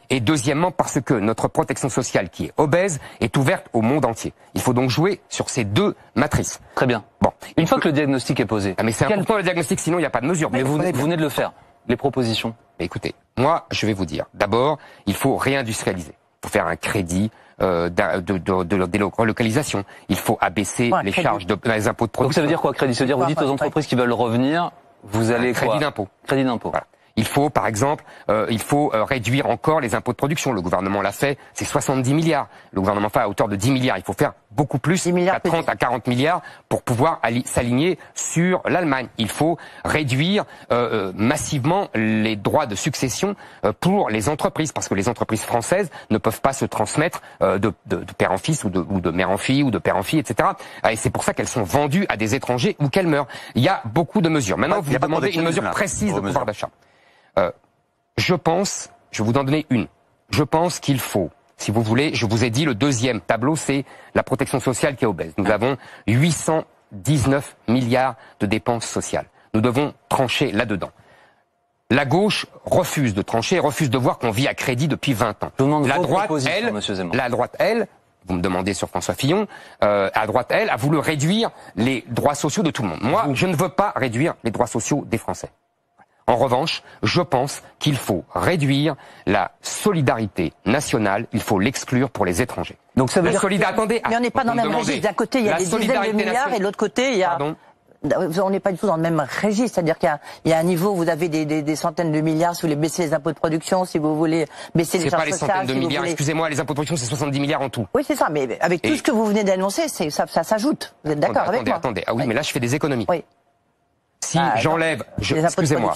et deuxièmement parce que notre protection sociale, qui est obèse, est ouverte au monde entier. Il faut donc jouer sur ces deux matrices. Très bien. Bon, une fois que le diagnostic est posé... mais c'est important le diagnostic, sinon il n'y a pas de mesure. Mais vous venez de le faire. Les propositions. Mais écoutez, moi, je vais vous dire. D'abord, il faut réindustrialiser. Il faut faire un crédit de relocalisation. Il faut abaisser les charges des impôts de production. Donc ça veut dire quoi, crédit? Ça veut dire, vous dites aux entreprises qui veulent revenir, vous allez crédit d'impôt. Crédit d'impôt. Voilà. Il faut, par exemple, réduire encore les impôts de production. Le gouvernement l'a fait, c'est 70 milliards. Le gouvernement fait à hauteur de 10 milliards. Il faut faire beaucoup plus, à 30 à 40 milliards, pour pouvoir s'aligner sur l'Allemagne. Il faut réduire massivement les droits de succession pour les entreprises, parce que les entreprises françaises ne peuvent pas se transmettre de père en fils ou de mère en fille ou de père en fille, etc. Et c'est pour ça qu'elles sont vendues à des étrangers ou qu'elles meurent. Il y a beaucoup de mesures. Maintenant, vous demandez une mesure précise de pouvoir d'achat. Je pense, je vais vous en donner une. Je pense qu'il faut, si vous voulez, je vous ai dit, le deuxième tableau, c'est la protection sociale qui est obèse. Nous avons 819 milliards de dépenses sociales. Nous devons trancher là-dedans. La gauche refuse de trancher, refuse de voir qu'on vit à crédit depuis 20 ans. La droite, elle, vous me demandez sur François Fillon, à droite, elle, a voulu réduire les droits sociaux de tout le monde. Moi, je ne veux pas réduire les droits sociaux des Français. En revanche, je pense qu'il faut réduire la solidarité nationale, il faut l'exclure pour les étrangers. Donc ça veut dire attendez, mais on n'est pas dans le même registre. D'un côté, il y a des dizaines de milliards et de l'autre côté, il y a... On n'est pas du tout dans le même registre, c'est-à-dire qu'il y a un niveau où vous avez des centaines de milliards si vous voulez baisser les impôts de production, si vous voulez baisser les charges sociales. C'est pas les centaines de milliards, excusez-moi, les impôts de production c'est 70 milliards en tout. Oui, c'est ça, mais avec tout ce que vous venez d'annoncer, ça s'ajoute. Vous êtes d'accord avec moi? Attendez, ah oui, mais là je fais des économies. Oui. Si j'enlève, excusez-moi,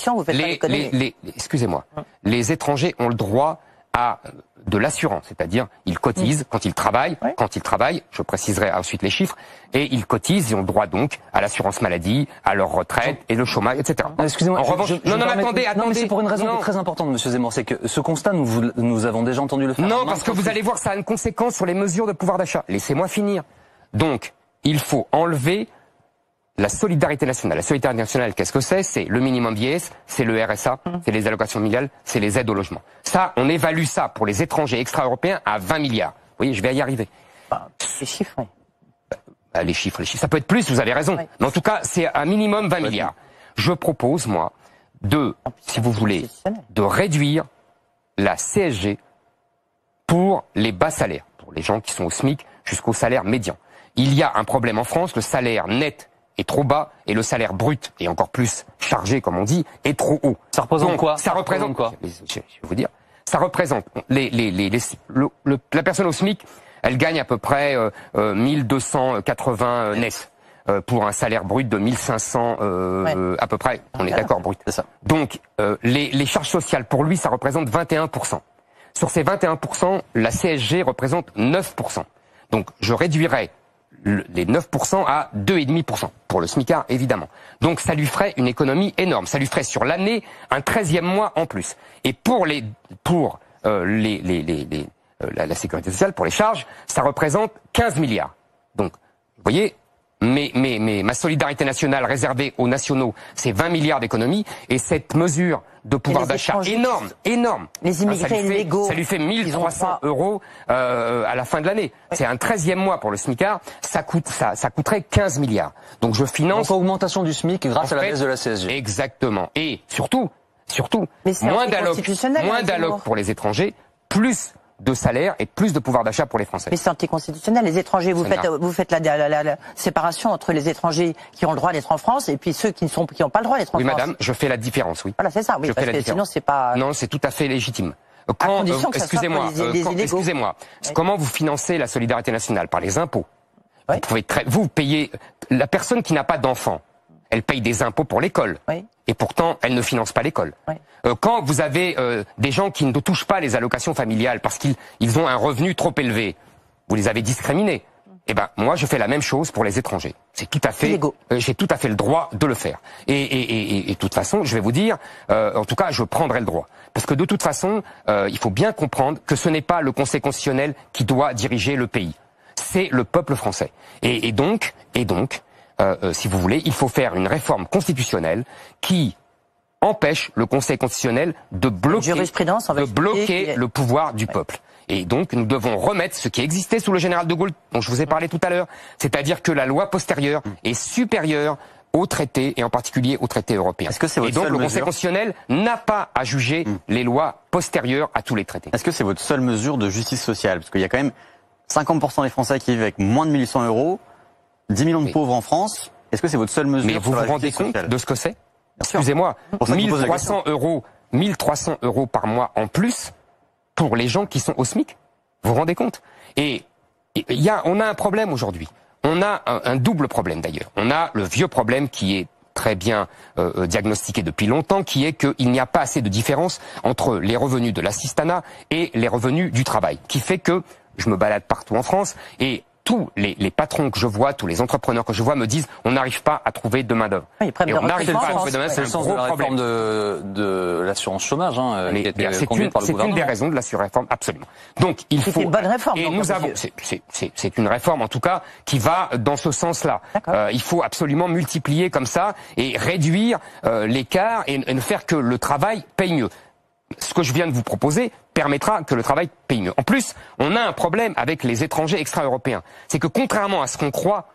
excusez-moi, les étrangers ont le droit à de l'assurance, c'est-à-dire ils cotisent quand ils travaillent, je préciserai ensuite les chiffres, et ils cotisent, ils ont le droit donc à l'assurance maladie, à leur retraite et le chômage, etc. Excusez-moi, en revanche, attendez. Non, mais c'est pour une raison très importante, Monsieur Zemmour, c'est que ce constat, nous avons déjà entendu le faire. Non, parce que vous allez voir, ça a une conséquence sur les mesures de pouvoir d'achat. Laissez-moi finir. Donc, il faut enlever la solidarité nationale. La solidarité nationale, qu'est-ce que c'est? C'est le minimum vieillesse, c'est le RSA, c'est les allocations familiales, c'est les aides au logement. Ça, on évalue ça pour les étrangers extra-européens à 20 milliards. Vous voyez, je vais y arriver. Les chiffres, oui. Les chiffres. Ça peut être plus, vous avez raison. Oui. Mais en tout cas, c'est un minimum 20 milliards. Je propose, moi, si vous voulez, de réduire la CSG pour les bas salaires, pour les gens qui sont au SMIC jusqu'au salaire médian. Il y a un problème en France, le salaire net est trop bas et le salaire brut, et encore plus chargé comme on dit, est trop haut. Ça représente quoi? Ça représente quoi? Je vais vous dire. Ça représente la personne au SMIC, elle gagne à peu près 1280 net pour un salaire brut de 1500 à peu près. On est d'accord, brut. C'est ça. Donc les charges sociales pour lui, ça représente 21%. Sur ces 21%, la CSG représente 9%. Donc je réduirais les 9% à 2,5% pour le SMICAR, évidemment. Donc ça lui ferait une économie énorme. Ça lui ferait sur l'année un 13e mois en plus. Et pour la sécurité sociale, pour les charges, ça représente 15 milliards. Donc, vous voyez, ma solidarité nationale réservée aux nationaux, c'est 20 milliards d'économies, et cette mesure de pouvoir d'achat énorme. Les immigrés illégaux. Ça lui fait 1300 euros à la fin de l'année. C'est un 13e mois pour le SMICAR, ça coûterait 15 milliards. Donc je finance... Donc augmentation du SMIC grâce à la baisse de la CSG. Exactement. Et surtout, surtout, Mais c'est moins anticonstitutionnel, d'allocs pour les étrangers, plus de salaire et plus de pouvoir d'achat pour les Français. Mais c'est anticonstitutionnel. Les étrangers, vous faites la séparation entre les étrangers qui ont le droit d'être en France et puis ceux qui n'ont pas le droit d'être en France. Oui, madame, je fais la différence, oui. Voilà, c'est ça, oui, je parce fais la que sinon différence. c'est pas... Non, c'est tout à fait légitime. Excusez-moi, oui. Comment vous financez la solidarité nationale? Par les impôts. Oui. Vous payez, la personne qui n'a pas d'enfant, elle paye des impôts pour l'école. Oui. Et pourtant, elle ne finance pas l'école. Oui. Quand vous avez des gens qui ne touchent pas les allocations familiales parce qu'ils ont un revenu trop élevé, vous les avez discriminés. Eh ben, moi, je fais la même chose pour les étrangers. C'est tout à fait, j'ai tout à fait le droit de le faire. Et de toute façon, je vais vous dire, en tout cas, je prendrai le droit. Parce que de toute façon, il faut bien comprendre que ce n'est pas le Conseil constitutionnel qui doit diriger le pays. C'est le peuple français. Et donc, si vous voulez, il faut faire une réforme constitutionnelle qui empêche le Conseil constitutionnel de bloquer le pouvoir du peuple. Et donc, nous devons remettre ce qui existait sous le général de Gaulle, dont je vous ai parlé tout à l'heure, c'est-à-dire que la loi postérieure est supérieure aux traités, et en particulier aux traités européens. Est-ce que c'est votre et donc, seule le Conseil mesure constitutionnel n'a pas à juger les lois postérieures à tous les traités. Est-ce que c'est votre seule mesure de justice sociale? Parce qu'il y a quand même 50% des Français qui vivent avec moins de 1800 €, 10 millions de pauvres en France. Est-ce que c'est votre seule mesure? Mais vous vous rendez compte de ce que c'est? Excusez-moi, 1300 € par mois en plus pour les gens qui sont au SMIC. Vous vous rendez compte? Et on a un problème aujourd'hui. On a un double problème d'ailleurs. On a le vieux problème qui est très bien diagnostiqué depuis longtemps, qui est qu'il n'y a pas assez de différence entre les revenus de l'assistanat et les revenus du travail, qui fait que je me balade partout en France et tous les patrons que je vois, tous les entrepreneurs que je vois me disent on n'arrive pas à trouver de main-d'œuvre. Oui, et on n'arrive pas à trouver de main-d'œuvre. C'est le sens de la réforme de l'assurance chômage qui a été conduite par le gouvernement. C'est une des raisons de la surréforme, absolument. Donc il faut. C'est une bonne réforme. Et nous avons. C'est une réforme en tout cas qui va dans ce sens-là. Il faut absolument multiplier comme ça et réduire l'écart et ne faire que le travail paye mieux. Ce que je viens de vous proposer permettra que le travail paye mieux. En plus, on a un problème avec les étrangers extra-européens. C'est que contrairement à ce qu'on croit,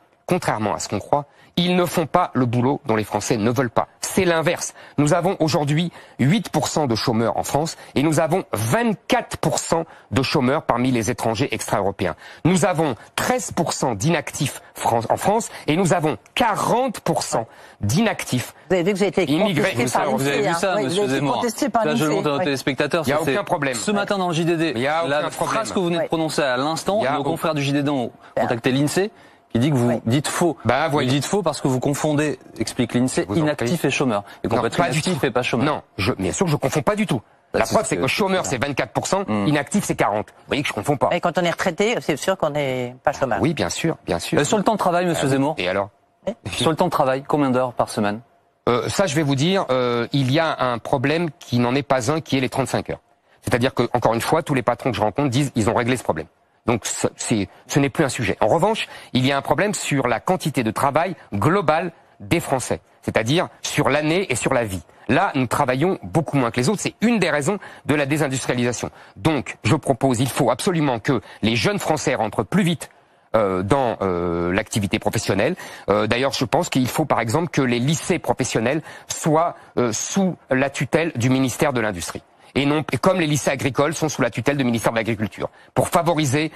ils ne font pas le boulot dont les Français ne veulent pas. C'est l'inverse. Nous avons aujourd'hui 8% de chômeurs en France et nous avons 24% de chômeurs parmi les étrangers extra-européens. Nous avons 13% d'inactifs en France et nous avons 40% d'inactifs Vous avez vu que vous avez été immigrés. Vous avez vu ça, monsieur Zemmour? Là, je le montre à nos téléspectateurs. Il n'y a aucun problème. Ce matin dans le JDD, la phrase que vous venez de prononcer à l'instant, nos confrères du JDD ont contacté l'INSEE. Il dit que vous dites faux. Vous dites faux parce que vous confondez, explique l'INSEE, inactif et chômeur. Et qu'on peut être inactif et pas chômeur. Non, bien sûr, je confonds pas du tout. La preuve, c'est que chômeur, c'est 24%, inactif, c'est 40%. Vous voyez que je confonds pas. Et quand on est retraité, c'est sûr qu'on n'est pas chômeur. Oui, bien sûr, bien sûr. Sur le temps de travail, monsieur Zemmour. Et alors? Sur le temps de travail, combien d'heures par semaine? Ça, je vais vous dire, il y a un problème qui n'en est pas un, qui est les 35 heures. C'est-à-dire que, encore une fois, tous les patrons que je rencontre disent, ils ont réglé ce problème. Donc ce n'est plus un sujet. En revanche, il y a un problème sur la quantité de travail globale des Français, c'est-à-dire sur l'année et sur la vie. Là, nous travaillons beaucoup moins que les autres. C'est une des raisons de la désindustrialisation. Donc, je propose, il faut absolument que les jeunes Français rentrent plus vite dans l'activité professionnelle. D'ailleurs, je pense qu'il faut, par exemple, que les lycées professionnels soient sous la tutelle du ministère de l'Industrie. Et non, comme les lycées agricoles sont sous la tutelle du ministère de l'Agriculture, pour favoriser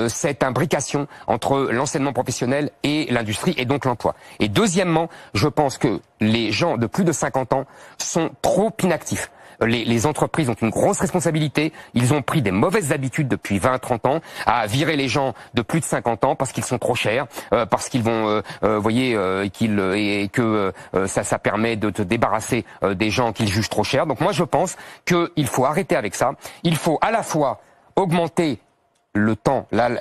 cette imbrication entre l'enseignement professionnel et l'industrie et donc l'emploi. Et deuxièmement, je pense que les gens de plus de 50 ans sont trop inactifs. Les entreprises ont une grosse responsabilité. Ils ont pris des mauvaises habitudes depuis 20-30 ans à virer les gens de plus de 50 ans parce qu'ils sont trop chers, parce qu'ils vont, ça permet de te débarrasser des gens qu'ils jugent trop chers. Donc moi je pense qu'il faut arrêter avec ça. Il faut à la fois augmenter le temps, l'âge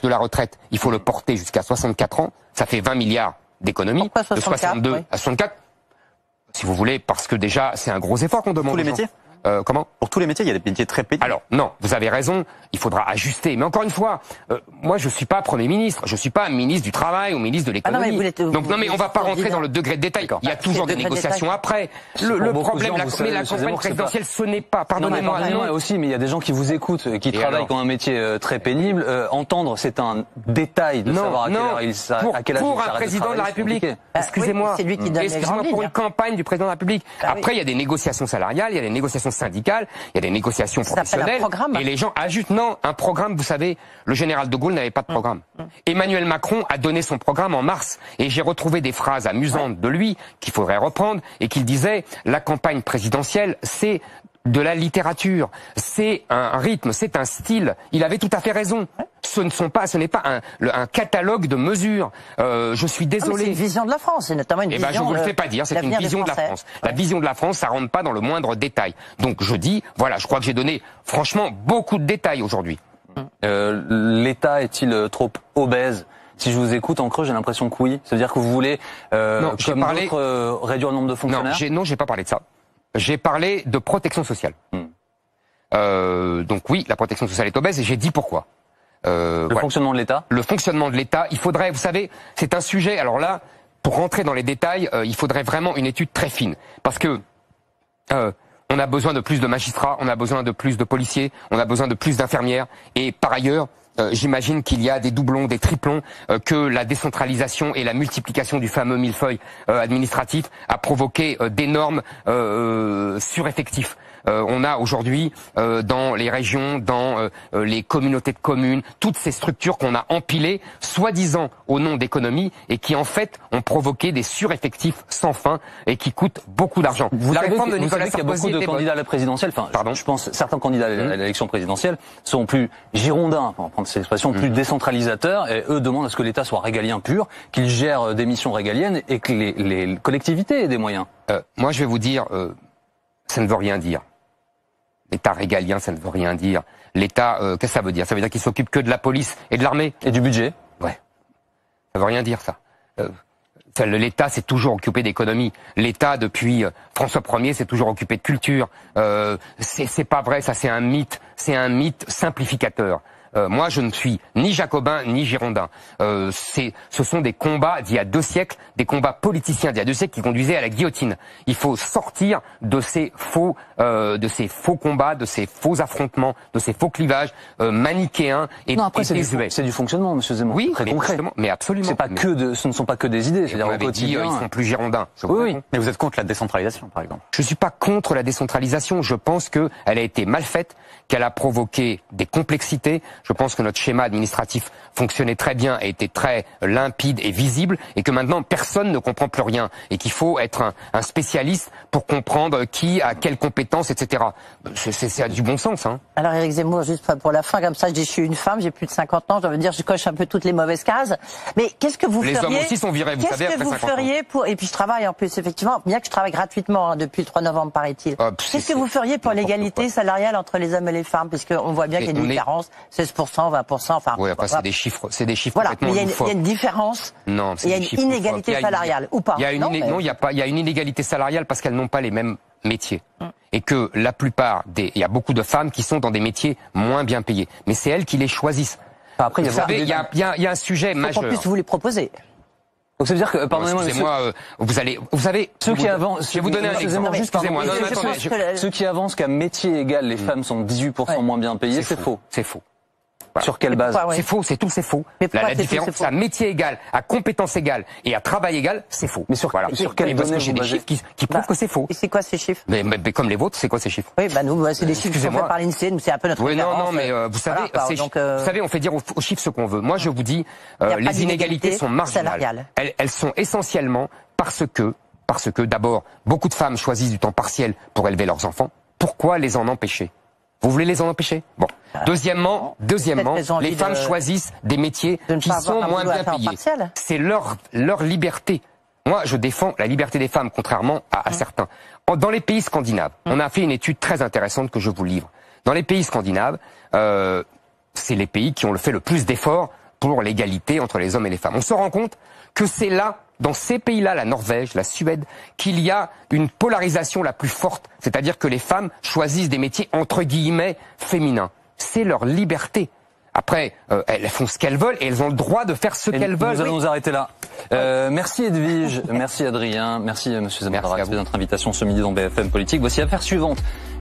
de la retraite. Il faut le porter jusqu'à 64 ans. Ça fait 20 milliards d'économies. De 62 à 64. Si vous voulez, parce que déjà, c'est un gros effort qu'on demande. Tous les métiers ? Comment? Pour tous les métiers, il y a des métiers très pénibles. Alors non, vous avez raison, il faudra ajuster. Mais encore une fois, moi je suis pas Premier ministre, je suis pas ministre du Travail ou ministre de l'économie. Donc non mais on va pas rentrer dans le degré de détail. Il y a toujours des négociations après. Le problème, la campagne présidentielle, ce n'est pas, pardonnez-moi. Non, aussi, mais il y a des gens qui vous écoutent, qui travaillent dans un métier très pénible. Entendre, c'est un détail de savoir à quelle heure il s'arrête. Pour un président de la République, excusez-moi, c'est lui qui donne les grandes lignes. pour une campagne du président de la République. Après, il y a des négociations salariales, il y a des négociations syndicales, il y a des négociations professionnelles. Et les gens ajoutent, non, un programme, vous savez, le général de Gaulle n'avait pas de programme. Emmanuel Macron a donné son programme en mars. Et j'ai retrouvé des phrases amusantes de lui, qu'il faudrait reprendre, et qu'il disait, la campagne présidentielle, c'est de la littérature, c'est un rythme, c'est un style. Il avait tout à fait raison. Ce n'est pas un catalogue de mesures. Je suis désolé. C'est une vision de la France, c'est notamment une vision. Je vous le fais pas dire. C'est une vision de la France. La vision de la France, ça rentre pas dans le moindre détail. Donc je dis, voilà, je crois que j'ai donné franchement beaucoup de détails aujourd'hui. L'État est-il trop obèse? Si je vous écoute en creux, j'ai l'impression que oui. Ça veut dire que vous voulez, comme d'autres, réduire le nombre de fonctionnaires? Non, j'ai pas parlé de ça. J'ai parlé de protection sociale. Donc oui, la protection sociale est obèse et j'ai dit pourquoi. Fonctionnement de l'État? Le fonctionnement de l'État, il faudrait, vous savez, c'est un sujet, alors là, pour rentrer dans les détails, il faudrait vraiment une étude très fine. Parce que on a besoin de plus de magistrats, on a besoin de plus de policiers, on a besoin de plus d'infirmières. Et par ailleurs, j'imagine qu'il y a des doublons, des triplons, que la décentralisation et la multiplication du fameux millefeuille administratif a provoqué d'énormes sureffectifs. On a aujourd'hui dans les régions, dans les communautés de communes, toutes ces structures qu'on a empilées, soi-disant au nom d'économie, et qui en fait ont provoqué des sureffectifs sans fin et qui coûtent beaucoup d'argent. Vous savez qu'il y a beaucoup de candidats à la présidentielle. Enfin, je pense certains candidats à l'élection présidentielle sont plus girondins, pour prendre cette expression, plus décentralisateurs, et eux demandent à ce que l'État soit régalien pur, qu'il gère des missions régaliennes et que les collectivités aient des moyens. Moi, je vais vous dire, ça ne veut rien dire. L'État régalien, ça ne veut rien dire. L'État, qu'est-ce que ça veut dire? Ça veut dire qu'il s'occupe que de la police et de l'armée. Et du budget. Ouais. Ça veut rien dire, ça. L'État s'est toujours occupé d'économie. L'État, depuis François Ier, s'est toujours occupé de culture. C'est pas vrai, ça c'est un mythe. C'est un mythe simplificateur. Moi, je ne suis ni jacobin ni girondin. Ce sont des combats d'il y a 2 siècles, des combats politiciens d'il y a 2 siècles qui conduisaient à la guillotine. Il faut sortir de ces faux combats, de ces faux affrontements, de ces faux clivages manichéens et désuets. C'est du fonctionnement, Monsieur Zemmour. Oui, très concret. Mais absolument. Ce ne sont pas que des idées. C'est-à-dire au quotidien, ils sont plus girondins. Oui. Mais vous êtes contre la décentralisation, par exemple? Je suis pas contre la décentralisation. Je pense que elle a été mal faite, qu'elle a provoqué des complexités. Je pense que notre schéma administratif fonctionnait très bien et était très limpide et visible, et que maintenant personne ne comprend plus rien, et qu'il faut être un spécialiste pour comprendre qui a quelles compétences, etc. C'est du bon sens. Hein. Alors Éric Zemmour, juste pour la fin, comme ça, je dis je suis une femme, j'ai plus de 50 ans, je veux dire je coche un peu toutes les mauvaises cases. Mais qu'est-ce que vous feriez? Les hommes aussi sont virés, vous savez, après 50 ans. Qu'est-ce que vous feriez pour... Et puis je travaille en plus, effectivement, bien que je travaille gratuitement depuis le 3 novembre, paraît-il. Qu'est-ce que vous feriez pour l'égalité salariale entre les hommes et les femmes? Puisqu'on voit bien qu'il y a une différence, 16%, 20%, enfin... Oui, après, c'est des chiffres voilà, complètement mais il y a une différence, non, il y a une inégalité salariale, ou pas? Il y a une inégalité salariale parce qu'elles n'ont pas les mêmes métiers. Et que la plupart il y a beaucoup de femmes qui sont dans des métiers moins bien payés. Mais c'est elles qui les choisissent. Après, vous savez, il y a un sujet majeur. En plus, vous les proposez. Donc ça veut dire que, pardonnez-moi, vous savez, ceux qui avancent, je vais vous donner un exemple. Excusez-moi, ceux qui avancent qu'à métier égal, les femmes sont 18% moins bien payées, c'est faux. C'est faux. Voilà. Sur quelle base? C'est faux, c'est faux. La différence, c'est à métier égal, à compétence égale et à travail égal, c'est faux. Mais sur quelle base? J'ai des chiffres qui prouvent que c'est faux. Et c'est quoi ces chiffres? Mais comme les vôtres, c'est quoi ces chiffres? Oui, nous, c'est des chiffres qui sont faits par l'INSEE, c'est un peu notre référence. Non, mais vous savez, on fait dire aux chiffres ce qu'on veut. Moi, je vous dis, les inégalités sont marginales. Elles sont essentiellement parce que d'abord, beaucoup de femmes choisissent du temps partiel pour élever leurs enfants. Pourquoi les en empêcher? Vous voulez les en empêcher? Bon. Deuxièmement, les femmes choisissent des métiers qui sont moins bien payés. C'est leur liberté. Moi, je défends la liberté des femmes, contrairement à certains. Dans les pays scandinaves, on a fait une étude très intéressante que je vous livre. Dans les pays scandinaves, c'est les pays qui ont fait le plus d'efforts pour l'égalité entre les hommes et les femmes. On se rend compte que c'est là dans ces pays-là, la Norvège, la Suède, qu'il y a une polarisation la plus forte. C'est-à-dire que les femmes choisissent des métiers entre guillemets féminins. C'est leur liberté. Après, elles font ce qu'elles veulent et elles ont le droit de faire ce qu'elles veulent. Nous allons nous arrêter là. Merci Edwige, merci Adrien, merci Monsieur Zemmour d'avoir accepté notre invitation ce midi dans BFM Politique. Voici l'affaire suivante.